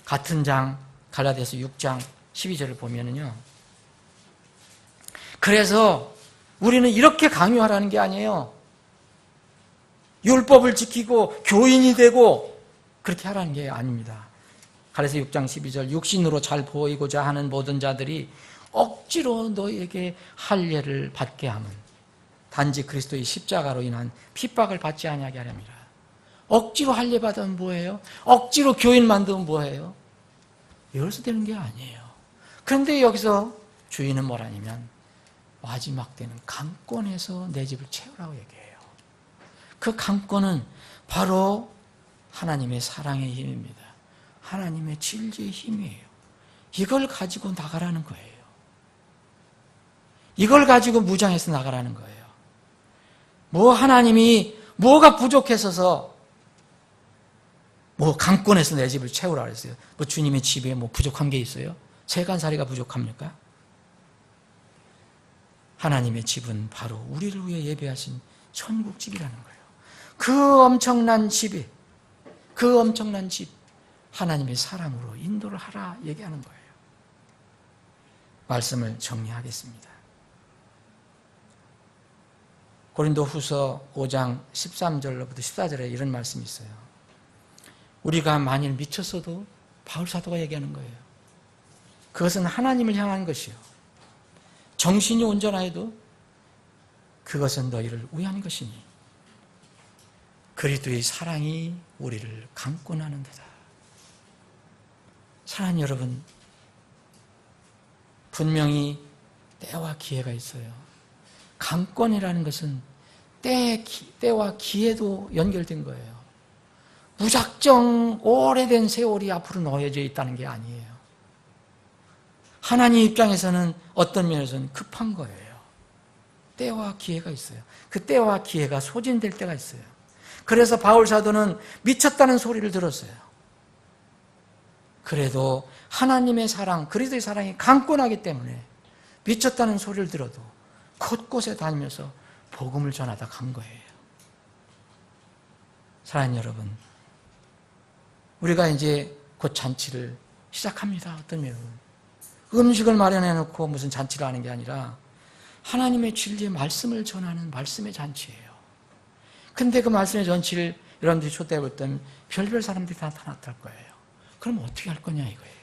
같은 장 갈라디아서 6장 12절을 보면은요. 그래서 우리는 이렇게 강요하라는 게 아니에요. 율법을 지키고 교인이 되고 그렇게 하라는 게 아닙니다. 갈라디아서 6장 12절 육신으로 잘 보이고자 하는 모든 자들이 억지로 너에게 할례를 받게 함은 단지 그리스도의 십자가로 인한 핍박을 받지 아니하게 하렵니다. 억지로 할례 받으면 뭐예요? 억지로 교인 만들면 뭐예요? 이래서 되는 게 아니에요. 그런데 여기서 주인은 뭐라냐면 마지막 때는 강권해서 내 집을 채우라고 얘기해요. 그 강권은 바로 하나님의 사랑의 힘입니다. 하나님의 진리의 힘이에요. 이걸 가지고 나가라는 거예요. 이걸 가지고 무장해서 나가라는 거예요. 하나님이 뭐가 부족해서 강권해서 내 집을 채우라 그랬어요. 주님의 집에 부족한 게 있어요? 세간살이가 부족합니까? 하나님의 집은 바로 우리를 위해 예배하신 천국집이라는 거예요. 그 엄청난 집, 하나님의 사랑으로 인도를 하라 얘기하는 거예요. 말씀을 정리하겠습니다. 고린도후서 5장 13절로부터 14절에 이런 말씀이 있어요. 우리가 만일 미쳤어도 바울 사도가 얘기하는 거예요. 그것은 하나님을 향한 것이요. 정신이 온전하여도 그것은 너희를 위한 것이니 그리스도의 사랑이 우리를 강권하는도다. 사랑하는 여러분, 분명히 때와 기회가 있어요. 강권이라는 것은 때와 기회도 연결된 거예요. 무작정 오래된 세월이 앞으로 놓여져 있다는 게 아니에요. 하나님 입장에서는 어떤 면에서는 급한 거예요. 때와 기회가 있어요. 그 때와 기회가 소진될 때가 있어요. 그래서 바울 사도는 미쳤다는 소리를 들었어요. 그래도 하나님의 사랑, 그리스도의 사랑이 강권하기 때문에 미쳤다는 소리를 들어도 곳곳에 다니면서 복음을 전하다 간 거예요. 사랑하는 여러분, 우리가 이제 곧 잔치를 시작합니다. 어떤 면은 음식을 마련해 놓고 무슨 잔치를 하는 게 아니라 하나님의 진리의 말씀을 전하는 말씀의 잔치예요. 근데 그 말씀의 잔치를 여러분들이 초대해볼 때는 별별 사람들이 다 나타날 거예요. 그럼 어떻게 할 거냐 이거예요.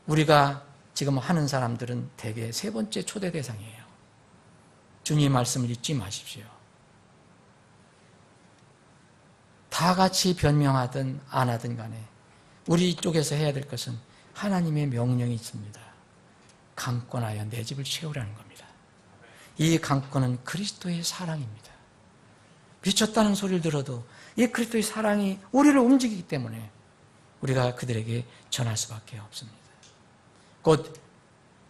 우리가 지금 하는 사람들은 대개 세 번째 초대 대상이에요. 주님의 말씀을 잊지 마십시오. 다 같이 변명하든 안 하든 간에 우리 쪽에서 해야 될 것은 하나님의 명령이 있습니다. 강권하여 내 집을 채우라는 겁니다. 이 강권은 그리스도의 사랑입니다. 미쳤다는 소리를 들어도 이 그리스도의 사랑이 우리를 움직이기 때문에 우리가 그들에게 전할 수밖에 없습니다. 곧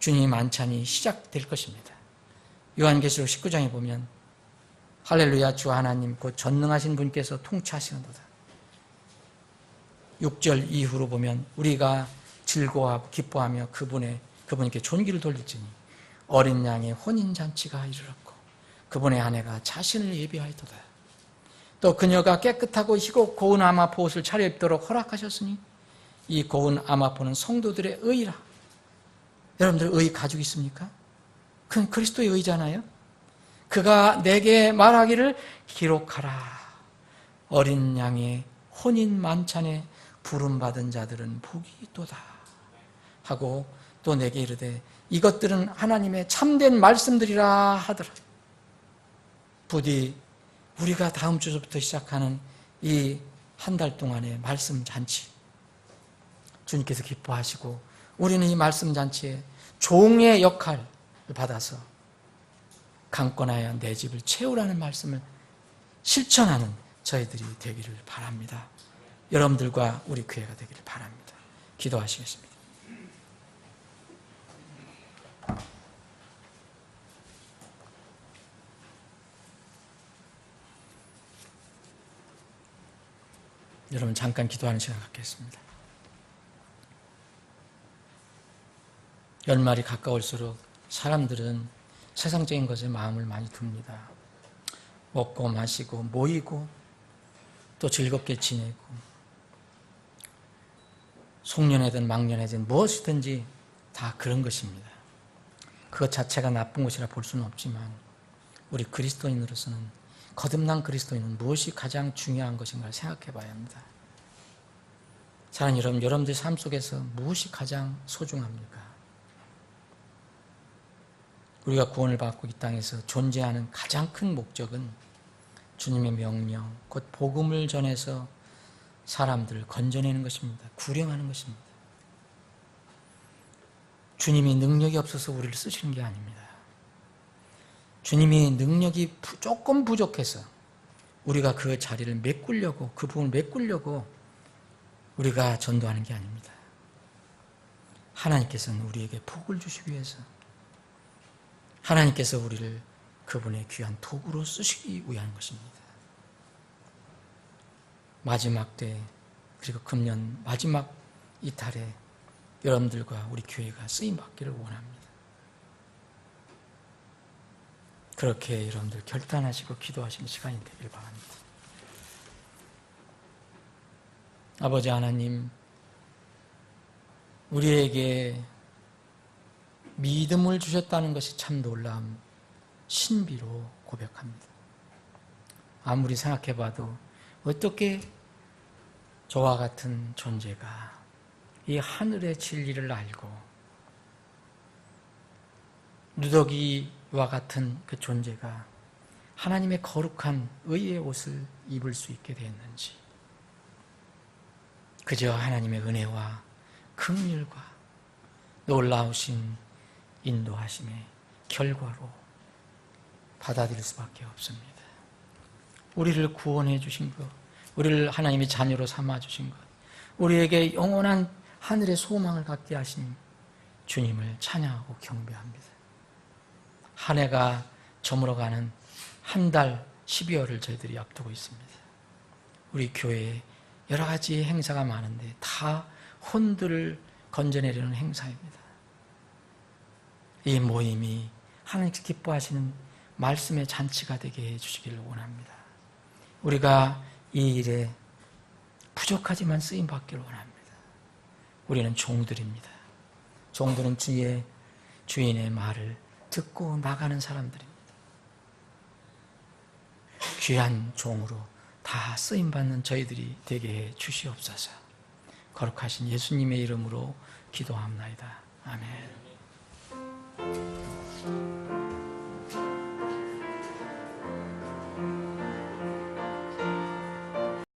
주님의 만찬이 시작될 것입니다. 요한계시록 19장에 보면 할렐루야 주 하나님 곧 전능하신 분께서 통치하시는도다. 6절 이후로 보면 우리가 즐거워하고 기뻐하며 그분께 존귀를 돌릴지니 어린 양의 혼인잔치가 이르렀고 그분의 아내가 자신을 예비하였도다. 또 그녀가 깨끗하고 희고 고운 아마포 옷을 차려입도록 허락하셨으니 이 고운 아마포는 성도들의 의라. 여러분들 의 가지고 있습니까? 그건 그리스도의 의잖아요. 그가 내게 말하기를 기록하라. 어린 양의 혼인 만찬에 부름받은 자들은 복이 있도다 하고 또 내게 이르되 이것들은 하나님의 참된 말씀들이라 하더라. 부디 우리가 다음 주부터 시작하는 이 한 달 동안의 말씀 잔치 주님께서 기뻐하시고 우리는 이 말씀 잔치에 종의 역할을 받아서 강권하여 내 집을 채우라는 말씀을 실천하는 저희들이 되기를 바랍니다. 여러분들과 우리 교회가 되기를 바랍니다. 기도하시겠습니다. 여러분 잠깐 기도하는 시간 갖겠습니다. 연말이 가까울수록 사람들은 세상적인 것에 마음을 많이 둡니다. 먹고 마시고 모이고 또 즐겁게 지내고 송년회든 막년회든 무엇이든지 다 그런 것입니다. 그것 자체가 나쁜 것이라 볼 수는 없지만 우리 그리스도인으로서는 거듭난 그리스도인은 무엇이 가장 중요한 것인가 생각해 봐야 합니다. 사랑하는 여러분, 여러분들 삶 속에서 무엇이 가장 소중합니까? 우리가 구원을 받고 이 땅에서 존재하는 가장 큰 목적은 주님의 명령, 곧 복음을 전해서 사람들을 건져내는 것입니다. 구령하는 것입니다. 주님이 능력이 없어서 우리를 쓰시는 게 아닙니다. 주님이 능력이 조금 부족해서 우리가 그 자리를 메꾸려고, 그 부분을 메꾸려고 우리가 전도하는 게 아닙니다. 하나님께서는 우리에게 복을 주시기 위해서, 하나님께서 우리를 그분의 귀한 도구로 쓰시기 위한 것입니다. 마지막 때, 그리고 금년 마지막 이 달에 여러분들과 우리 교회가 쓰임받기를 원합니다. 그렇게 여러분들 결단하시고 기도하시는 시간이 되길 바랍니다. 아버지 하나님, 우리에게 믿음을 주셨다는 것이 참 놀라운 신비로 고백합니다. 아무리 생각해봐도 어떻게 저와 같은 존재가 이 하늘의 진리를 알고 누더기와 같은 그 존재가 하나님의 거룩한 의의 옷을 입을 수 있게 되었는지, 그저 하나님의 은혜와 긍휼과 놀라우신 인도하심의 결과로 받아들일 수밖에 없습니다. 우리를 구원해 주신 것, 우리를 하나님의 자녀로 삼아 주신 것, 우리에게 영원한 하늘의 소망을 갖게 하신 주님을 찬양하고 경배합니다. 한 해가 저물어가는 한 달 12월을 저희들이 앞두고 있습니다. 우리 교회에 여러 가지 행사가 많은데 다 혼들을 건져내려는 행사입니다. 이 모임이 하나님께서 기뻐하시는 말씀의 잔치가 되게 해주시기를 원합니다. 우리가 이 일에 부족하지만 쓰임받기를 원합니다. 우리는 종들입니다. 종들은 주인의 말을 듣고 나가는 사람들입니다. 귀한 종으로 다 쓰임받는 저희들이 되게 해 주시옵소서. 거룩하신 예수님의 이름으로 기도합나이다. 아멘.